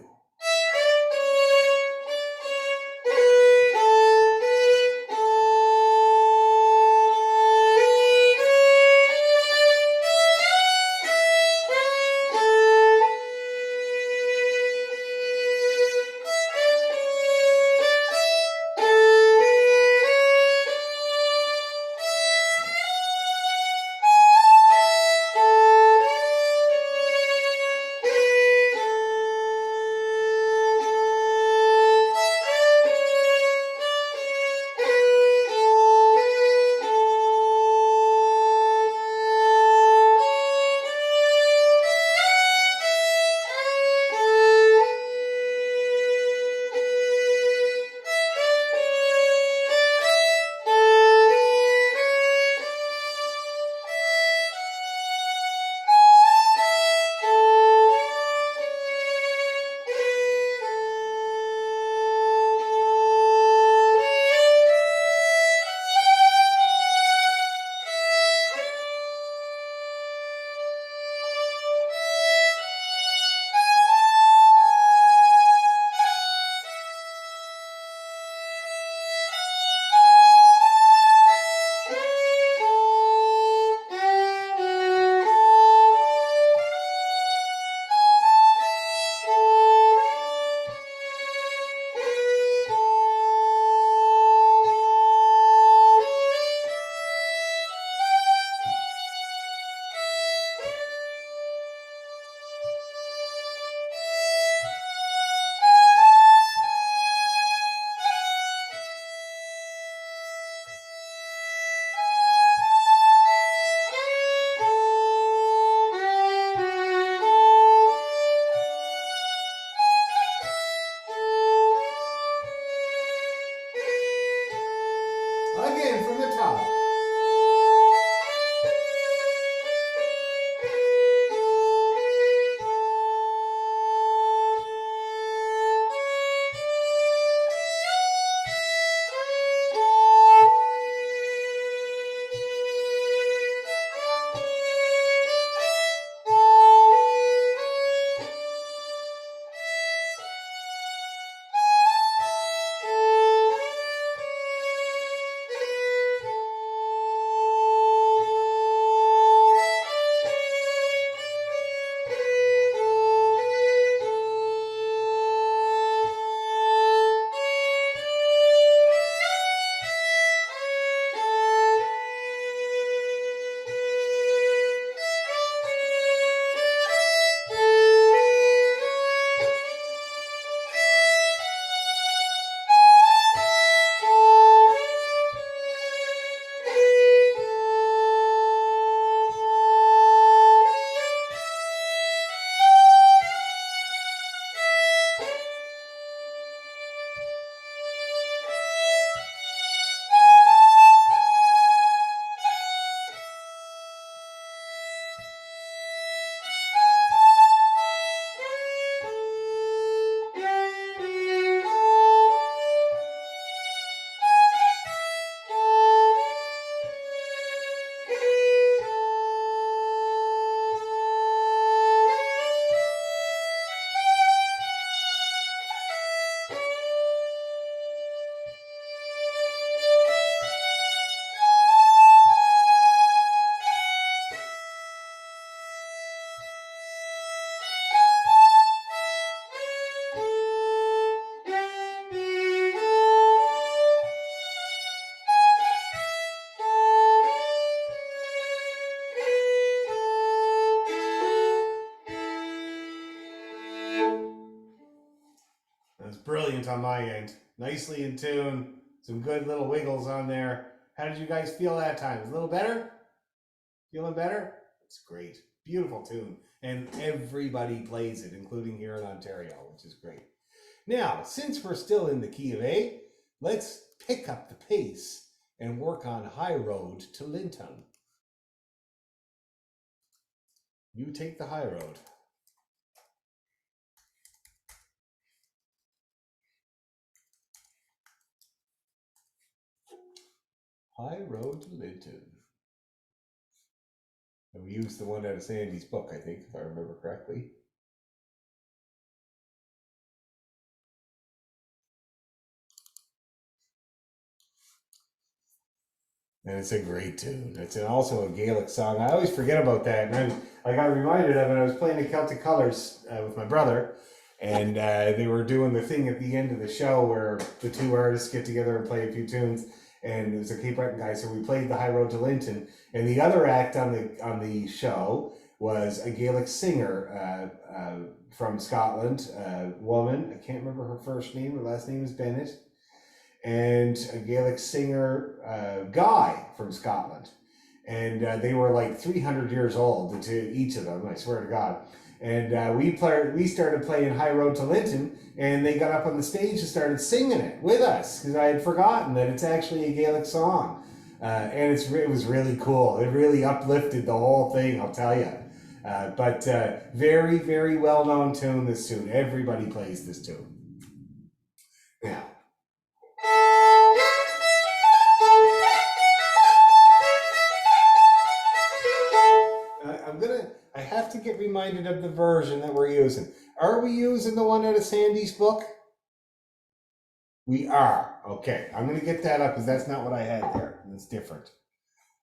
brilliant on my end. Nicely in tune. Some good little wiggles on there. How did you guys feel that time? A little better? Feeling better? It's great. Beautiful tune. And everybody plays it, including here in Ontario, which is great. Now, since we're still in the key of A, let's pick up the pace and work on High Road to Linton. You take the high road. High Road to Linton. And we used the one out of Sandy's book, I think, if I remember correctly. And it's a great tune. It's also a Gaelic song. I always forget about that. And I got reminded of it. I was playing the Celtic Colours with my brother. And they were doing the thing at the end of the show where the two artists get together and play a few tunes. And it was a Cape Breton guy. So we played the High Road to Linton. And the other act on the show was a Gaelic singer from Scotland, a woman. I can't remember her first name. Her last name is Bennett. And a Gaelic singer, Guy from Scotland. And they were like 300 years old, to each of them, I swear to God. And we started playing High Road to Linton, and they got up on the stage and started singing it with us, because I had forgotten that it's actually a Gaelic song. And it was really cool. It really uplifted the whole thing, I'll tell you. But very, very well-known tune, this tune. Everybody plays this tune. Now, I have to get reminded of the version that we're using. Are we using the one out of Sandy's book? We are. Okay, I'm going to get that up because that's not what I had there. It's different.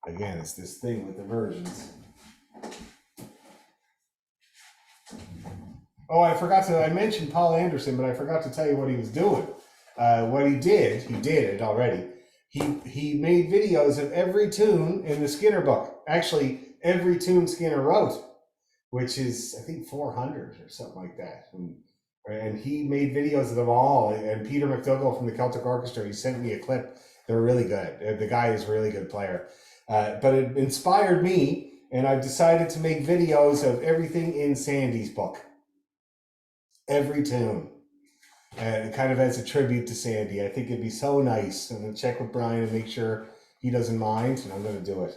Again, it's this thing with the versions. Oh, I mentioned Paul Anderson, but I forgot to tell you what he was doing. What he did it already. He made videos of every tune in the Skinner book. Actually, every tune Skinner wrote, which is, I think, 400 or something like that. And he made videos of them all. And Peter McDougall from the Celtic Orchestra, he sent me a clip. They're really good. The guy is a really good player. But it inspired me, and I've decided to make videos of everything in Sandy's book. Every tune. Kind of as a tribute to Sandy. I think it'd be so nice. I'm going to check with Brian and make sure he doesn't mind, and I'm going to do it.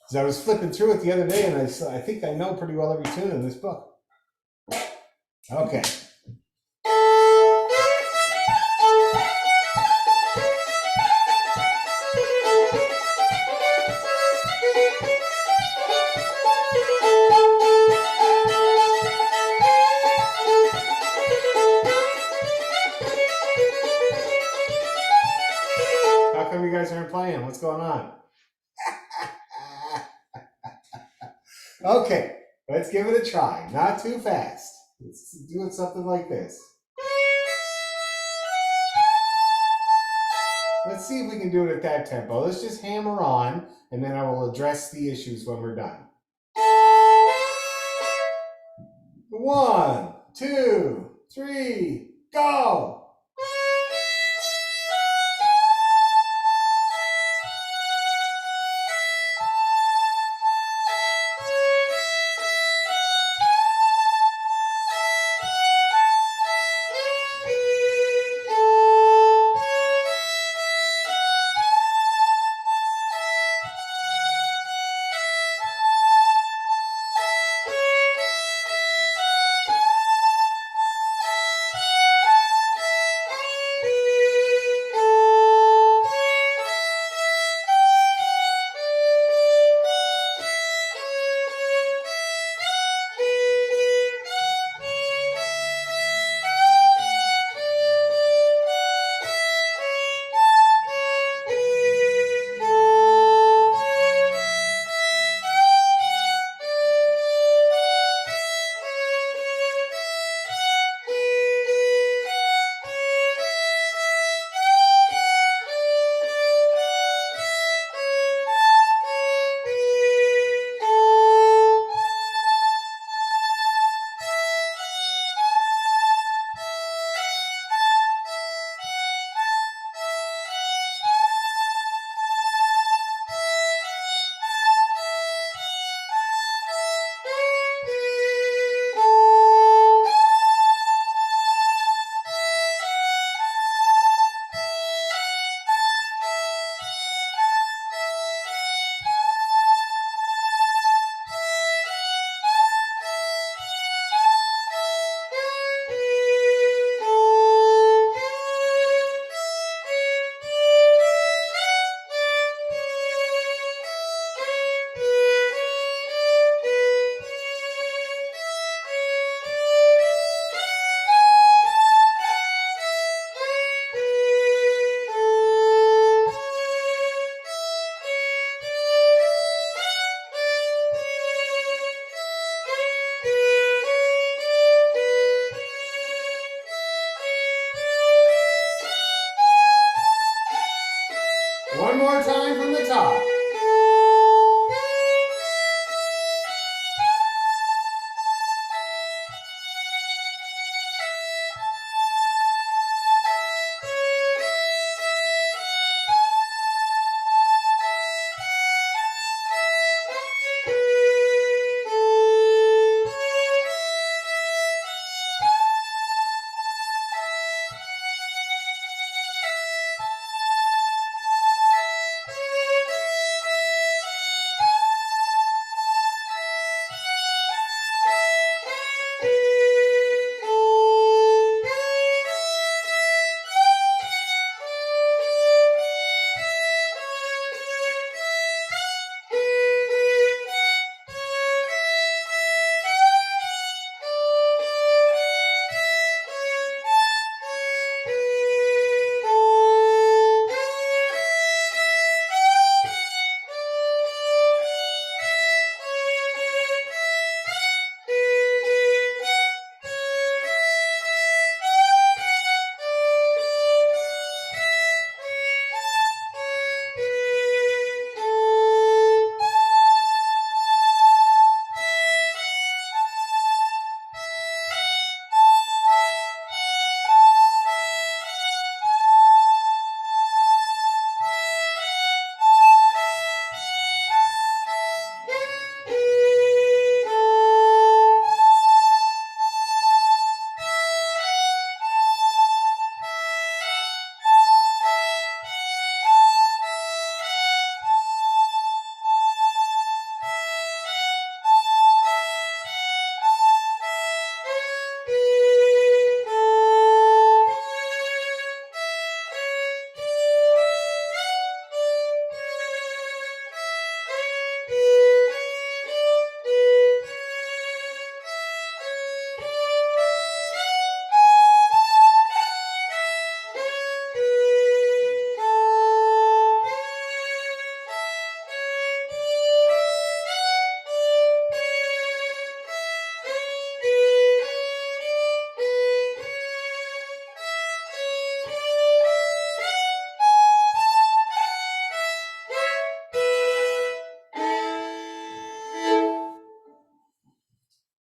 Because I was flipping through it the other day, and I think I know pretty well every tune in this book. Okay. How come you guys aren't playing? What's going on? Okay, let's give it a try. Not too fast. Let's do it something like this. Let's see if we can do it at that tempo. Let's just hammer on, and then I will address the issues when we're done. 1, 2, 3, go!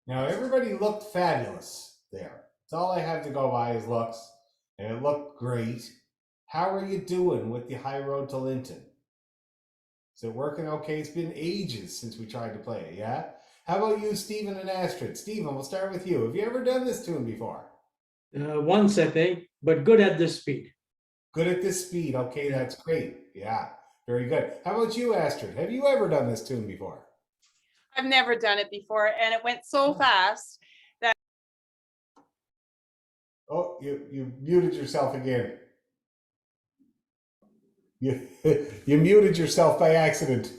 Now everybody looked fabulous there. It's all I have to go by is looks, and it looked great. How are you doing with the high road to Linton? Is it working okay? It's been ages since we tried to play it, yeah? How about you, Stephen and Astrid? Stephen, we'll start with you. Have you ever done this tune before? Once, I think, but good at this speed. Good at this speed. Okay, that's great. Yeah, very good. How about you, Astrid? Have you ever done this tune before? I've never done it before, and it went so fast. Oh, you muted yourself again. You, you muted yourself by accident.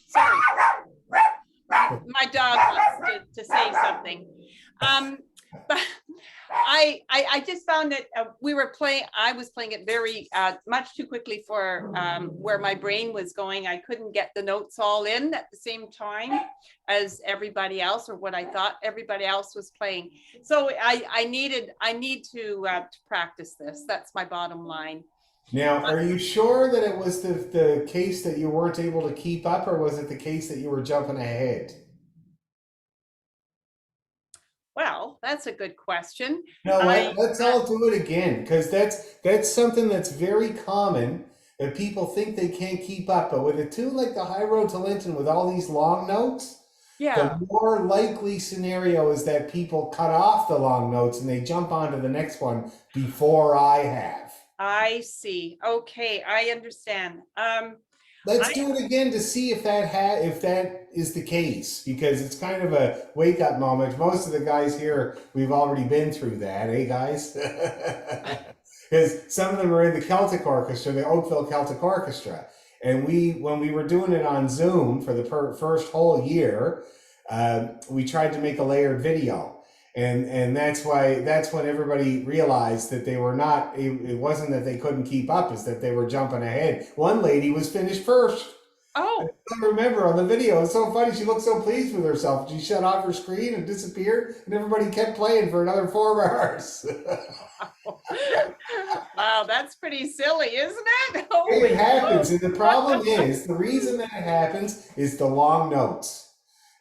Sorry. My dog wants to say something. But I just found that I was playing it very much too quickly for where my brain was going. I couldn't get the notes all in at the same time as everybody else, or what I thought everybody else was playing. So I need to practice this. That's my bottom line. Now, are you sure that it was the case that you weren't able to keep up, or was it the case that you were jumping ahead? Well, that's a good question. No, let's all do it again, because that's something that's very common, that people think they can't keep up. But with a tune like the High Road to Linton with all these long notes, Yeah. the more likely scenario is that people cut off the long notes and they jump onto the next one before I have. I see. Okay, I understand. Let's do it again to see if that is the case, because it's kind of a wake up moment. Most of the guys here, we've already been through that, eh, guys? Because some of them are in the Celtic Orchestra, the Oakville Celtic Orchestra, and when we were doing it on Zoom for the first whole year, we tried to make a layered video. And that's when everybody realized that they were not, it wasn't that they couldn't keep up, it's that they were jumping ahead. One lady was finished first. Oh, I remember on the video, it's so funny, she looked so pleased with herself. She shut off her screen and disappeared, and everybody kept playing for another 4 bars. wow, that's pretty silly, isn't it? It happens, and the problem is, the reason that it happens is the long notes.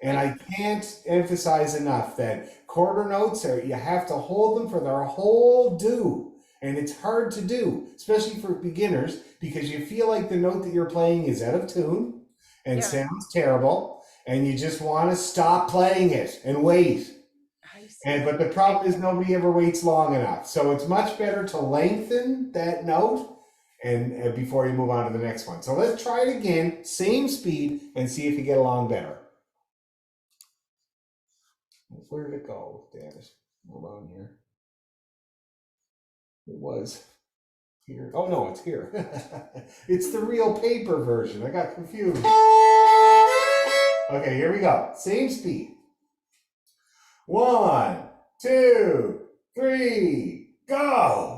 And I can't emphasize enough that quarter notes you have to hold them for their whole due. And it's hard to do, especially for beginners, because you feel like the note that you're playing is out of tune and sounds terrible, and you just want to stop playing it and wait. But the problem is nobody ever waits long enough. So it's much better to lengthen that note and before you move on to the next one. So let's try it again, same speed, and see if you get along better. Where did it go? Damn it. Hold on here. It was here. Oh no, it's here. It's the real paper version. I got confused. Okay, here we go. Same speed. 1, 2, 3, go!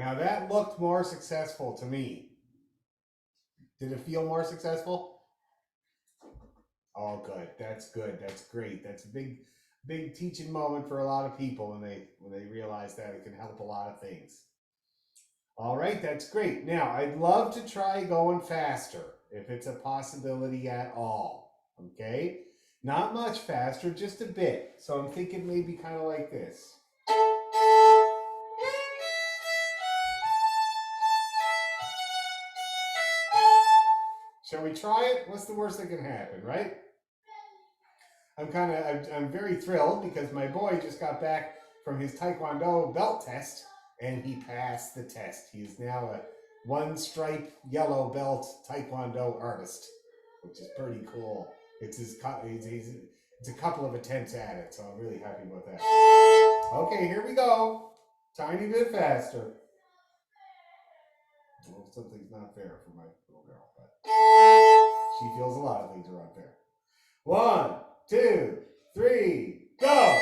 Now that looked more successful to me. Did it feel more successful? Oh, good. That's good. That's great. That's a big teaching moment for a lot of people when they realize that it can help a lot of things. All right, that's great. Now, I'd love to try going faster if it's a possibility at all. Okay? Not much faster, just a bit. So I'm thinking maybe kind of like this. Shall we try it? What's the worst that can happen, right? I'm very thrilled because my boy just got back from his Taekwondo belt test and he passed the test. He is now a 1-stripe yellow belt Taekwondo artist, which is pretty cool. It's a couple of attempts at it, so I'm really happy about that. Okay, here we go. Tiny bit faster. Well, something's not fair for my little girl, but she feels a lot of things are unfair. 1, 2, 3, go!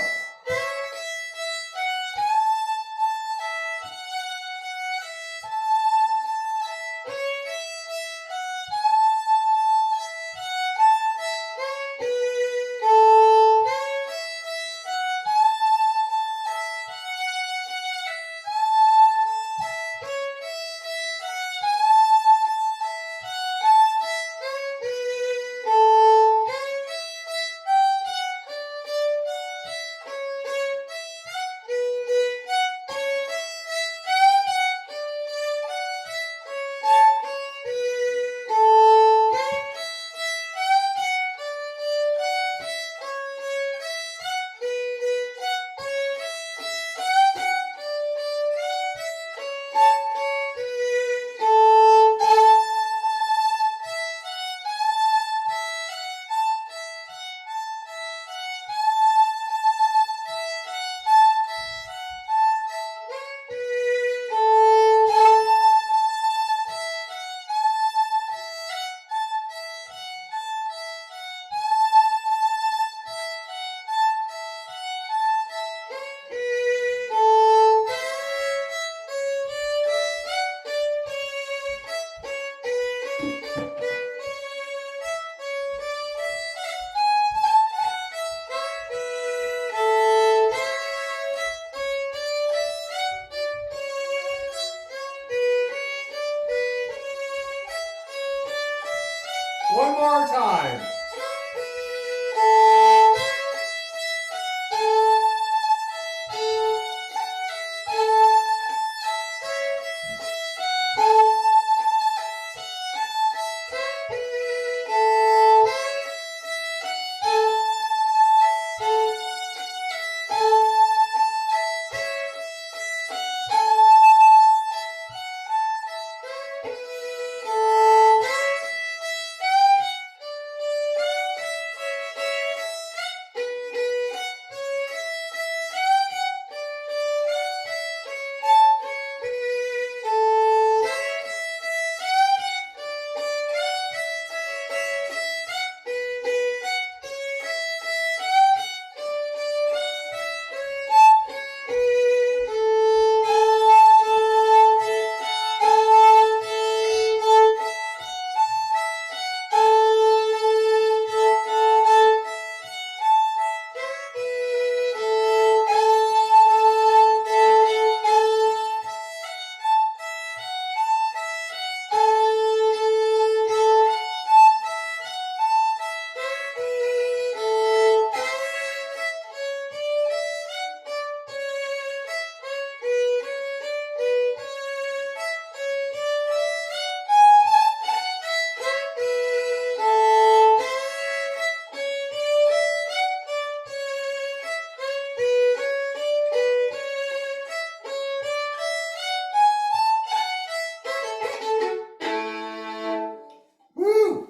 One more time.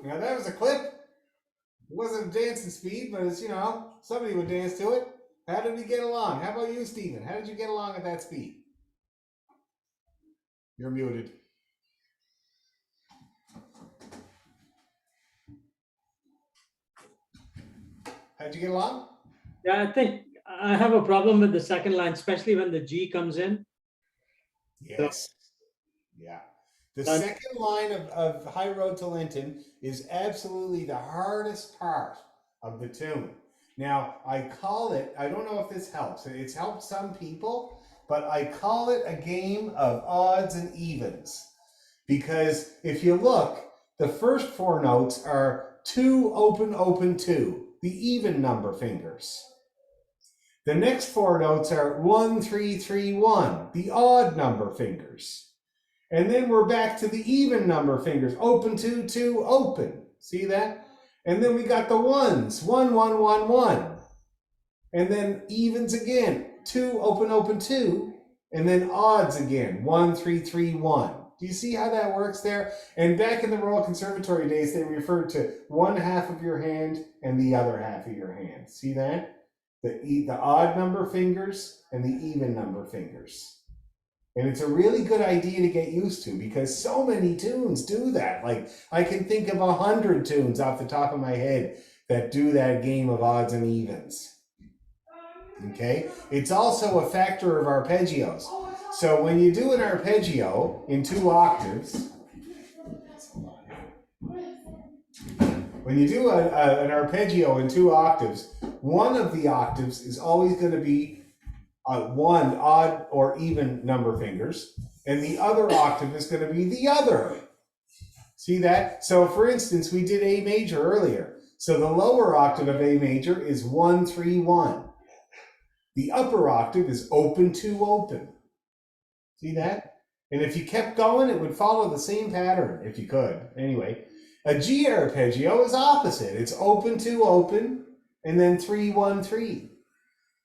Now that was a clip. It wasn't a dancing speed, but it's, somebody would dance to it. How did we get along? How about you, Stephen? How did you get along at that speed? You're muted. How'd you get along? Yeah, I think I have a problem with the second line, especially when the G comes in. Yes. Yeah. The Done. second line of High Road to Linton is absolutely the hardest part of the tune. Now, I call it, I don't know if this helps. It's helped some people, but I call it a game of odds and evens. Because if you look, the first four notes are 2, open, open, 2, the even number fingers. The next four notes are 1, 3, 3, 1, the odd number fingers. And then we're back to the even number fingers. Open, 2, 2, open. See that? And then we got the ones. 1, 1, 1, 1. And then evens again. 2, open, open, 2. And then odds again. 1, 3, 3, 1. Do you see how that works there? And back in the Royal Conservatory days, they referred to one half of your hand and the other half of your hand. See that? The odd number fingers and the even number fingers. And it's a really good idea to get used to because so many tunes do that. Like I can think of 100 tunes off the top of my head that do that game of odds and evens. Okay, it's also a factor of arpeggios. So when you do an arpeggio in 2 octaves, when you do an arpeggio in 2 octaves, one of the octaves is always going to be one odd or even number fingers, and the other octave is going to be the other. See that? So for instance, we did A major earlier. So the lower octave of A major is 1, 3, 1. The upper octave is open, 2, open. See that? And if you kept going, it would follow the same pattern if you could. Anyway, a G arpeggio is opposite. It's open, 2, open, and then 3, 1, 3.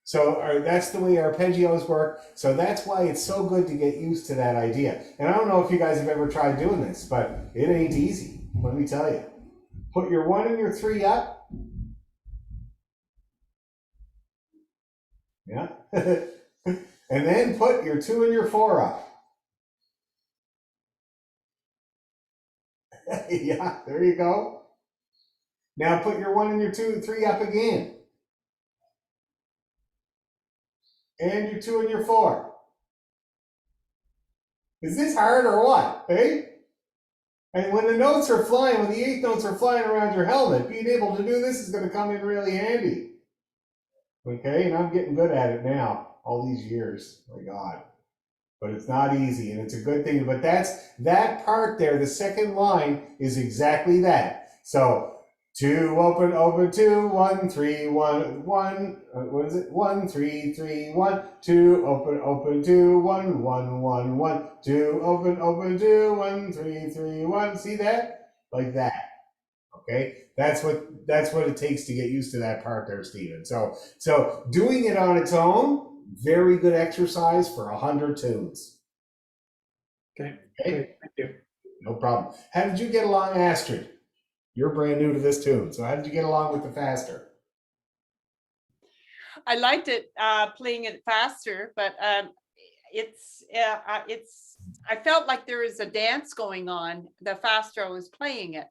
So that's the way arpeggios work. So that's why it's so good to get used to that idea. And I don't know if you guys have ever tried doing this, but it ain't easy. Let me tell you. Put your 1 and your 3 up. Yeah. And then put your 2 and your 4 up. Yeah, there you go. Now put your 1 and your 2 and 3 up again. And your 2 and your 4. Is this hard or what? Hey? And when the notes are flying, when the 8th notes are flying around your helmet, being able to do this is going to come in really handy. Okay, and I'm getting good at it now, all these years. My God. But it's not easy, and it's a good thing. But that part there, the second line, is exactly that. So 2, open, open, 2, 1, 3, 1, 1. What is it? 1, 3, 3, 1, 2, open, open, 2, 1, 1, 1, 1, 2, open, open, 2, 1, 3, 3, 1. See that? Like that. Okay? That's what it takes to get used to that part there, Stephen. So doing it on its own, very good exercise for 100 tunes. Okay, Okay? great, thank you. No problem. How did you get along, Astrid? You're brand new to this tune, so how did you get along with the faster? I liked it playing it faster, but I felt like there was a dance going on the faster I was playing it,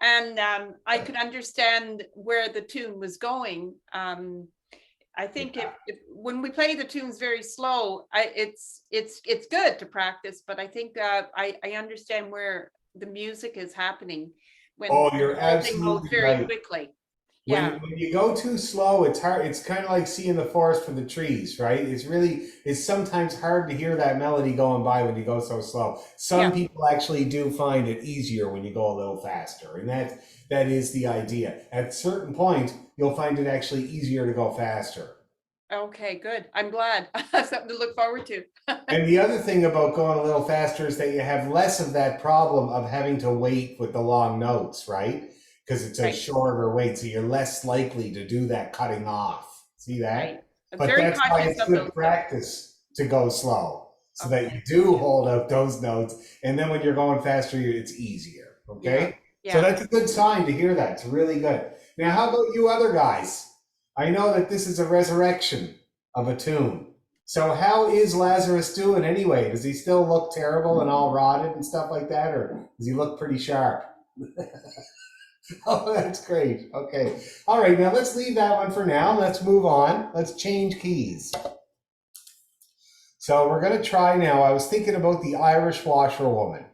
and I could understand where the tune was going. I think if when we play the tunes very slow, it's good to practice, but I think I understand where the music is happening when You're the whole thing goes absolutely very right. quickly. Yeah. When you go too slow, it's hard. It's kind of like seeing the forest for the trees, right? It's sometimes hard to hear that melody going by when you go so slow. Some people actually do find it easier when you go a little faster, and that is the idea. At a certain point, you'll find it actually easier to go faster. Okay, good. I'm glad. Something to look forward to. And the other thing about going a little faster is that you have less of that problem of having to wait with the long notes, right? Because it's a Right. shorter wait, so you're less likely to do that cutting off. See that? Right. I'm But very that's why conscious it's of those good practice to go slow, so that Okay. you do hold out those notes, and then when you're going faster, it's easier. Okay? Yeah. So that's a good sign to hear that. It's really good. Now, how about you other guys? I know that this is a resurrection of a tune. So how is Lazarus doing anyway? Does he still look terrible and all rotted and stuff like that, or does he look pretty sharp? Oh, that's great. Okay. All right, now let's leave that one for now. Let's move on. Let's change keys. So we're going to try now. I was thinking about the Irish Washerwoman.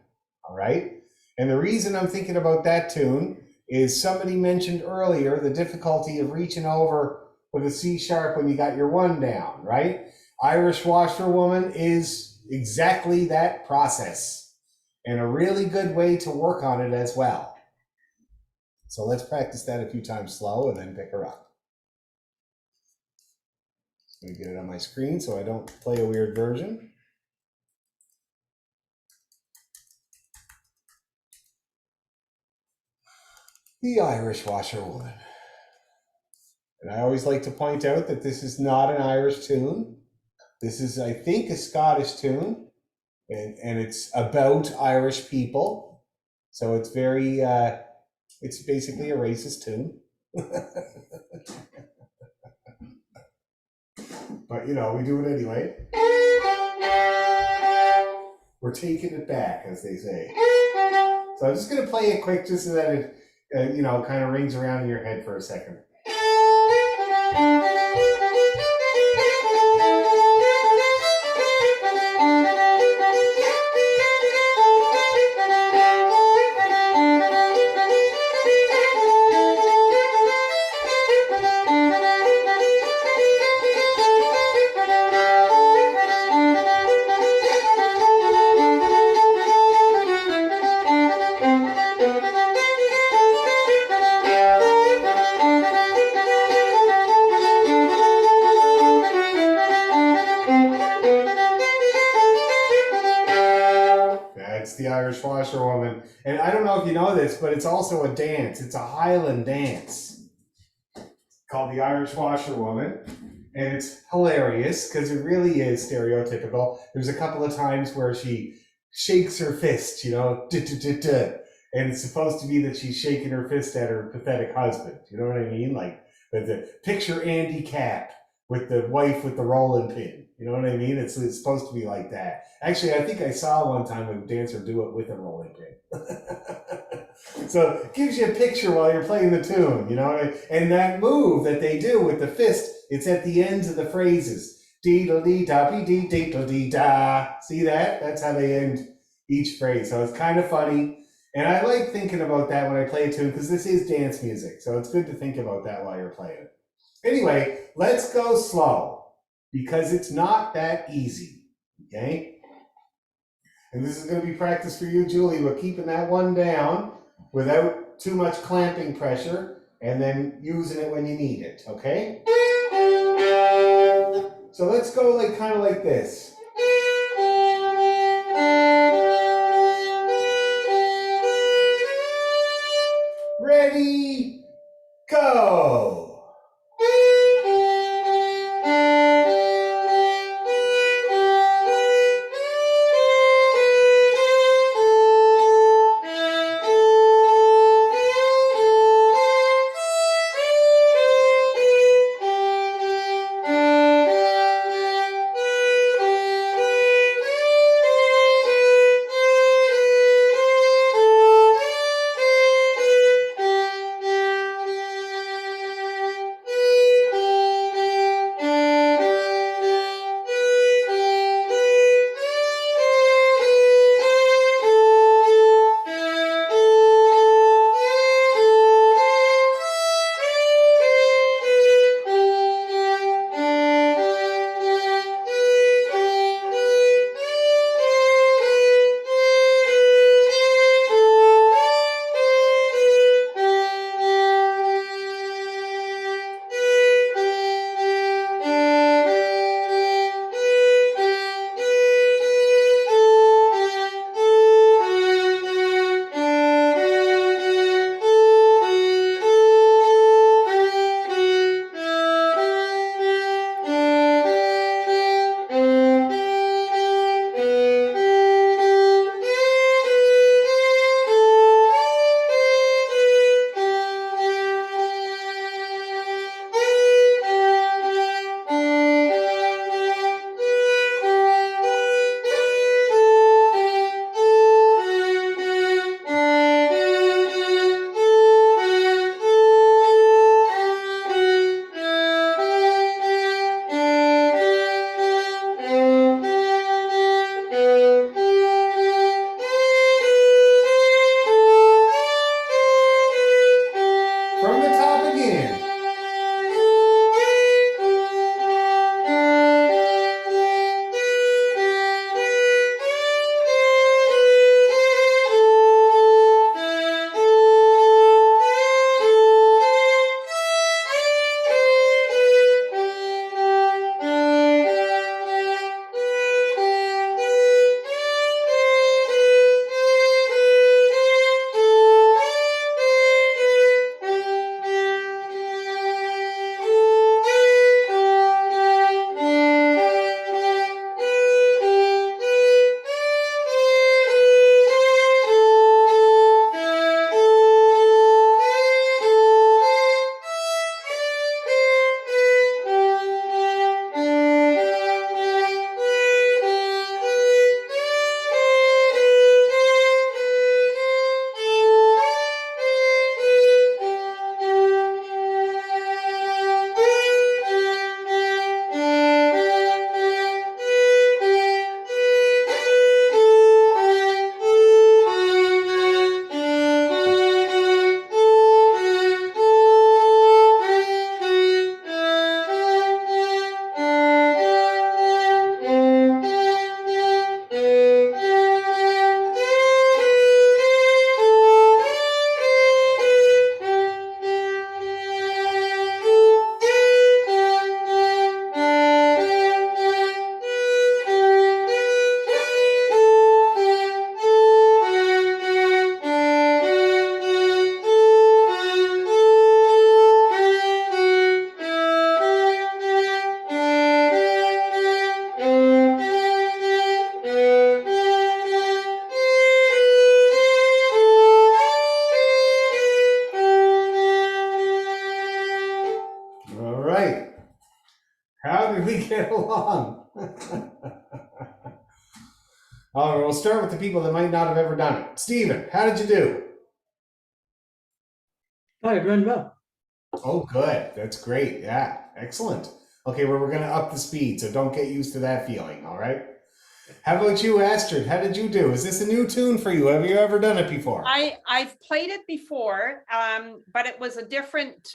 All right. And the reason I'm thinking about that tune is somebody mentioned earlier the difficulty of reaching over with a C sharp when you got your one down, right? Irish Washerwoman is exactly that process and a really good way to work on it as well. So let's practice that a few times slow and then pick her up. Let me get it on my screen so I don't play a weird version. The Irish Washerwoman. And I always like to point out that this is not an Irish tune. This is, I think, a Scottish tune, and it's about Irish people. So it's very, it's basically a racist tune. But, you know, we do it anyway. We're taking it back, as they say. So I'm just going to play it quick just so that it, you know, kind of rings around in your head for a second. That's the Irish Washerwoman. And I don't know if you know this, but it's also a dance. It's a Highland dance called the Irish Washerwoman. And it's hilarious because it really is stereotypical. There's a couple of times where she shakes her fist, you know, and it's supposed to be that she's shaking her fist at her pathetic husband. You know what I mean? Like the picture Andy Capp with the wife with the rolling pin. You know what I mean? It's supposed to be like that. Actually, I think I saw one time a dancer do it with a rolling pin. So it gives you a picture while you're playing the tune, you know? And that move that they do with the fist, it's at the ends of the phrases. Dee-do-dee-da-dee-dee-do-dee-da. See that? That's how they end each phrase. So it's kind of funny. And I like thinking about that when I play a tune because this is dance music. So it's good to think about that while you're playing it. Anyway, let's go slow because it's not that easy, okay? And this is going to be practice for you, Julie, with keeping that one down without too much clamping pressure and then using it when you need it, okay? So let's go like kind of like this. Ready, go. we'll start with the people that might not have ever done it. Stephen, how did you do? Oh, it went well. Oh, good. That's great. Yeah, excellent. Okay, well, we're going to up the speed, so don't get used to that feeling, all right? How about you, Astrid? How did you do? Is this a new tune for you? Have you ever done it before? I've played it before, but it was a different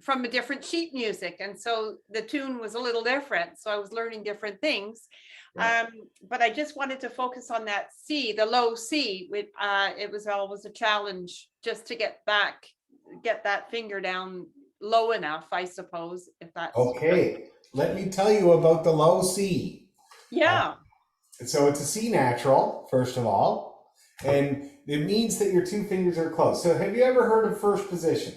from a different sheet music, and so the tune was a little different. So I was learning different things. Right. But I just wanted to focus on that C, the low C. It was always a challenge just to get that finger down low enough, I suppose, if that's Okay, let me tell you about the low C. yeah. So it's a C natural, first of all, and it means that your two fingers are close. So have you ever heard of first position?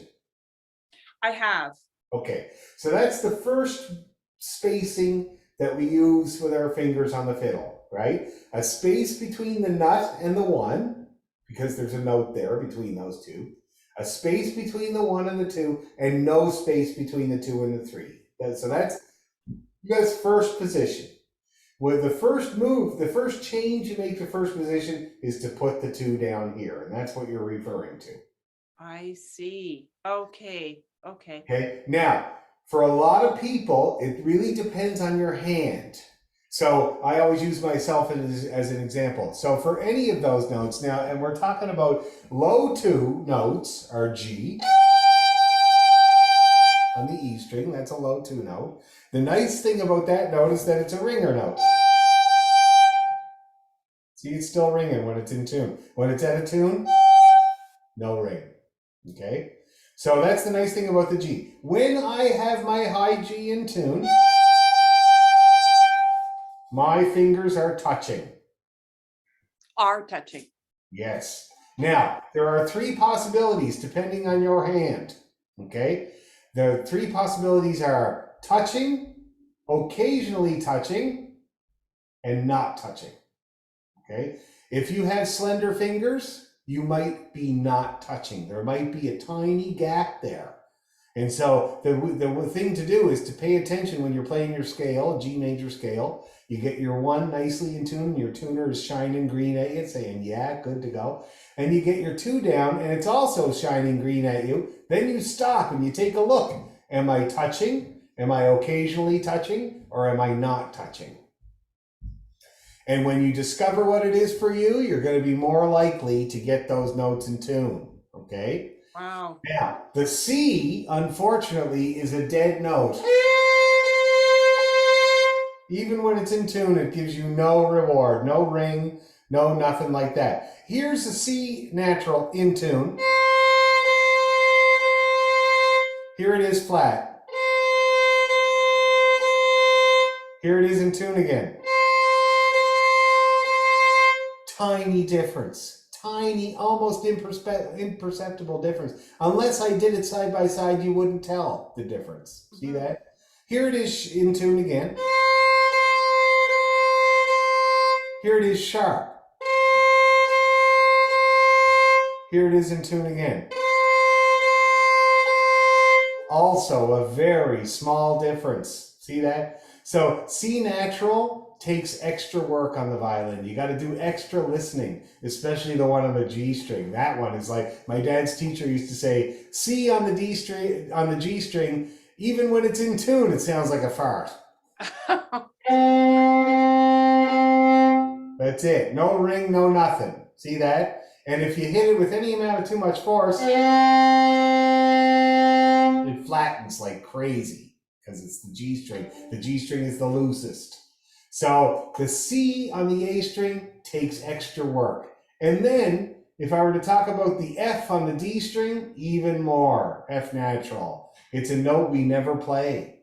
I have. Okay, so that's the first spacing that we use with our fingers on the fiddle, right? A space between the nut and the one, because there's a note there between those two. A space between the one and the two, and no space between the two and the three. So that's first position. With the first move, the first change you make to first position is to put the two down here, and that's what you're referring to. I see. Okay. Okay, now for a lot of people, it really depends on your hand. So I always use myself as an example. So for any of those notes now, and we're talking about low two notes are G on the E string, that's a low two note. The nice thing about that note is that it's a ringer note. See, it's still ringing when it's in tune. When it's out of tune, no ring. Okay? So that's the nice thing about the G. When I have my high G in tune, my fingers are touching. Are touching. Yes. Now, there are three possibilities depending on your hand. Okay? The three possibilities are touching, occasionally touching, and not touching. Okay? If you have slender fingers, you might be not touching. There might be a tiny gap there. And so the thing to do is to pay attention when you're playing your scale, G major scale. You get your one nicely in tune, your tuner is shining green at you, saying, yeah, good to go. And you get your two down, and it's also shining green at you. Then you stop and you take a look. Am I touching? Am I occasionally touching? Or am I not touching? And when you discover what it is for you, you're going to be more likely to get those notes in tune, okay? Wow. Now, the C, unfortunately, is a dead note. Even when it's in tune, it gives you no reward, no ring, no nothing like that. Here's a C natural in tune. Here it is flat. Here it is in tune again. Tiny difference, tiny, almost imperceptible difference. Unless I did it side by side, you wouldn't tell the difference. See that? Here it is in tune again. Here it is sharp. Here it is in tune again. Also a very small difference. See that? So C natural takes extra work on the violin. You got to do extra listening, especially the one on the G string. That one is like my dad's teacher used to say, C on the D string, on the G string, even when it's in tune, it sounds like a fart. That's it. No ring, no nothing. See that? And if you hit it with any amount of too much force, it flattens like crazy because it's the G string. The G string is the loosest. So the C on the A string takes extra work. And then if I were to talk about the F on the D string, even more, F natural. It's a note we never play,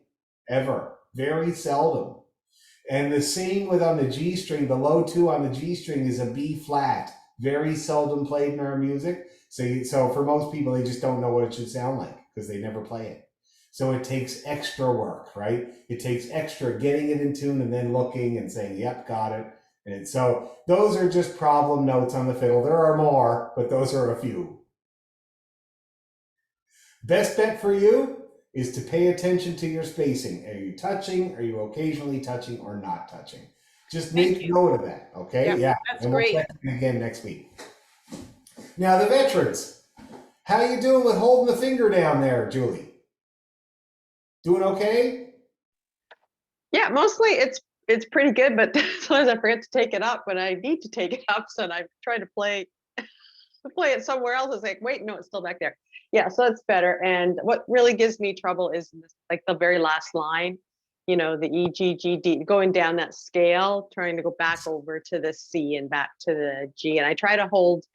ever, very seldom. And the same with on the G string, the low two on the G string is a B flat, very seldom played in our music. So for most people, they just don't know what it should sound like because they never play it. So it takes extra work, right? It takes extra getting it in tune and then looking and saying, yep, got it. And so those are just problem notes on the fiddle. There are more, but those are a few. Best bet for you is to pay attention to your spacing. Are you touching? Are you occasionally touching or not touching? Just Thank make you. note of that, okay? Yeah, Yeah. that's And we'll great. check in again next week. Now the veterans, how you doing with holding the finger down there, Julie? Doing okay? Yeah, mostly it's pretty good, but sometimes I forget to take it up when I need to take it up. So I try to play it somewhere else. It's like, wait, no, it's still back there. Yeah, so it's better. And what really gives me trouble is like the very last line, you know, the E, G, G, D, going down that scale, trying to go back over to the C and back to the G. And I try to hold,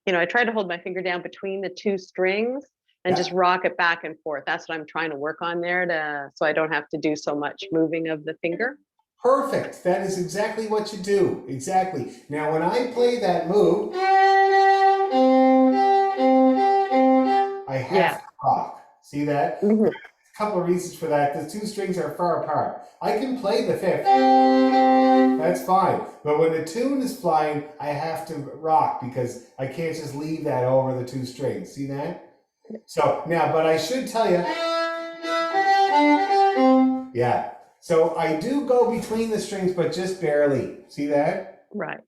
my finger down between the two strings and just rock it back and forth. That's what I'm trying to work on there so I don't have to do so much moving of the finger. Perfect. That is exactly what you do. Exactly. Now, when I play that move, I have to rock. See that? Mhm. A couple of reasons for that. The two strings are far apart. I can play the fifth. That's fine. But when the tune is flying, I have to rock because I can't just leave that over the two strings. See that? So now, but I should tell you, yeah. So I do go between the strings, but just barely. See that? Right.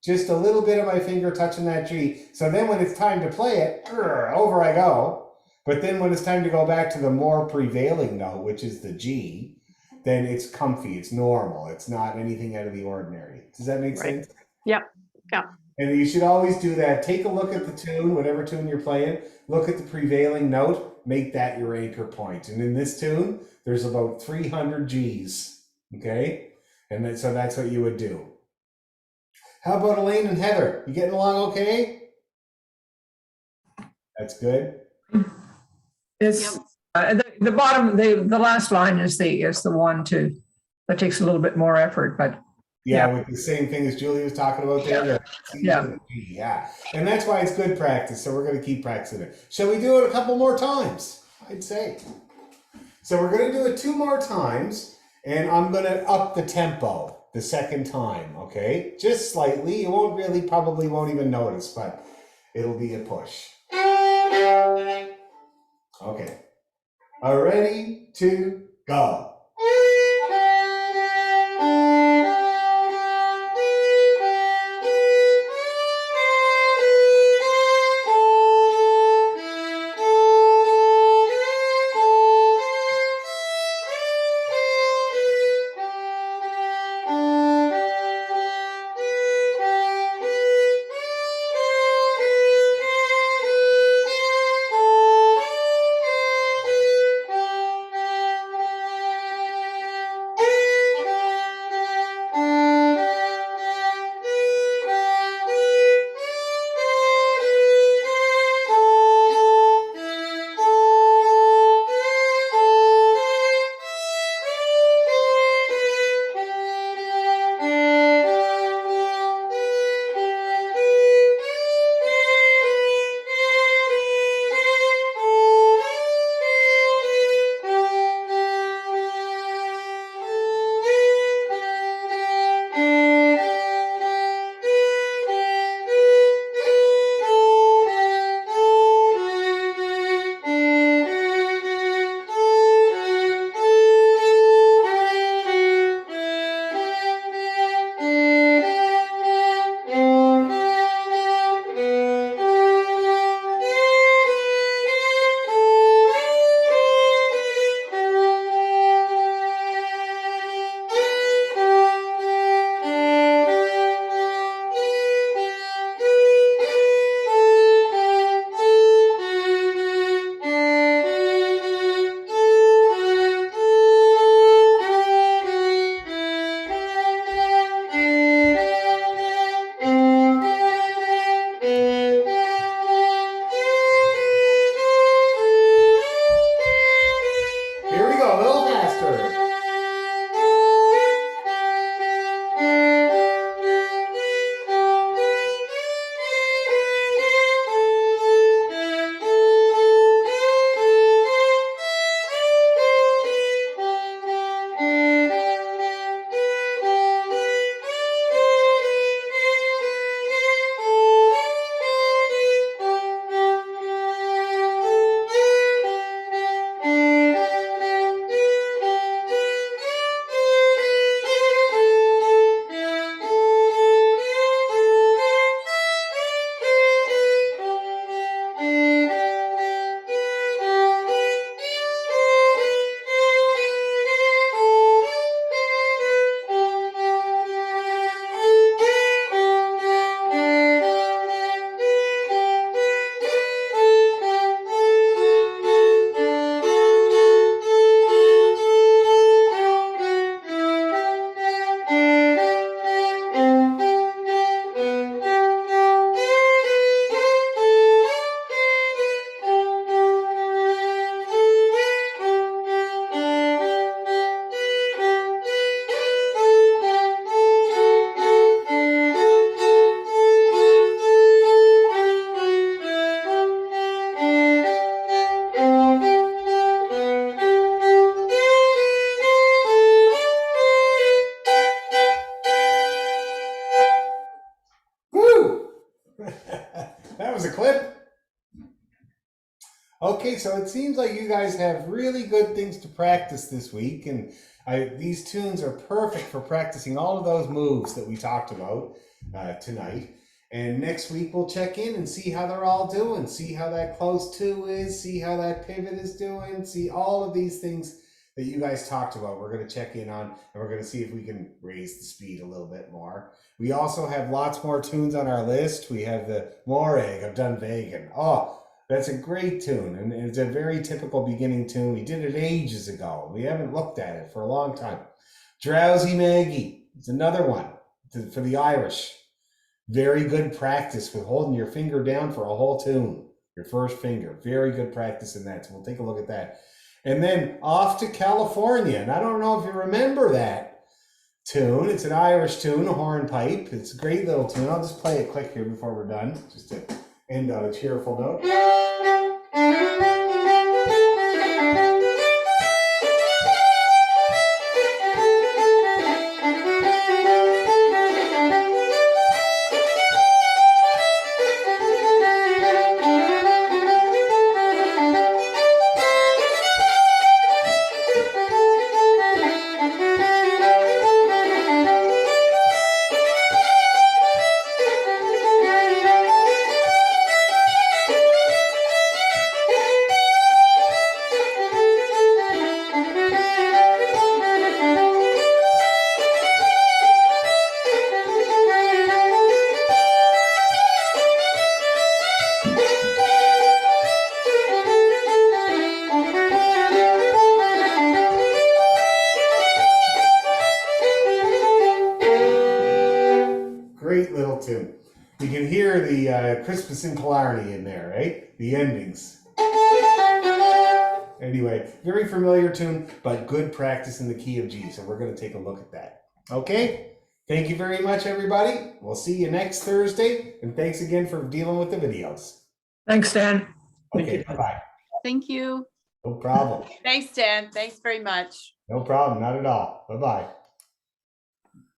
Just a little bit of my finger touching that G. So then when it's time to play it, over I go. But then when it's time to go back to the more prevailing note, which is the G, then it's comfy, it's normal, it's not anything out of the ordinary. Does that make Right. sense? Yep. Yeah. And you should always do that. Take a look at the tune, whatever tune you're playing, look at the prevailing note, make that your anchor point. And in this tune, there's about 300 G's, okay? And then, so that's what you would do. How about Elaine and Heather? You getting along okay? That's good. It's Yep. the bottom, the last line is the 1, 2. That takes a little bit more effort, but Yeah, Yeah. with the same thing as Julie was talking about there. The C Yeah. and the G, yeah. And that's why it's good practice. So we're going to keep practicing it. Shall we do it a couple more times? I'd say. So we're going to do it 2 more times, and I'm going to up the tempo the second time, okay? Just slightly. You won't really, probably won't even notice, but it'll be a push. Okay. Are ready to go? That was a clip. Okay, so it seems like you guys have really good things to practice this week, and these tunes are perfect for practicing all of those moves that we talked about tonight. And next week we'll check in and see how they're all doing, see how that close two is, see how that pivot is doing, see all of these things that you guys talked about. We're going to check in on, and we're going to see if we can raise the speed a little bit more. We also have lots more tunes on our list. We have the Moreg of Dunvegan. Oh, that's a great tune, and it's a very typical beginning tune. We did it ages ago. We haven't looked at it for a long time. Drowsy Maggie, it's another one for the Irish. Very good practice with holding your finger down for a whole tune, your first finger. Very good practice in that. So we'll take a look at that. And then Off to California. And I don't know if you remember that tune. It's an Irish tune, a hornpipe. It's a great little tune. I'll just play it quick here before we're done, just to end on a cheerful note. Great little tune. You can hear the Christmas in Killarney in there, right? The endings. Anyway, very familiar tune, but good practice in the key of G. So we're going to take a look at that. Okay? Thank you very much, everybody. We'll see you next Thursday. And thanks again for dealing with the videos. Thanks, Dan. Okay, bye-bye. Thank you. No problem. Thanks, Dan. Thanks very much. No problem. Not at all. Bye-bye.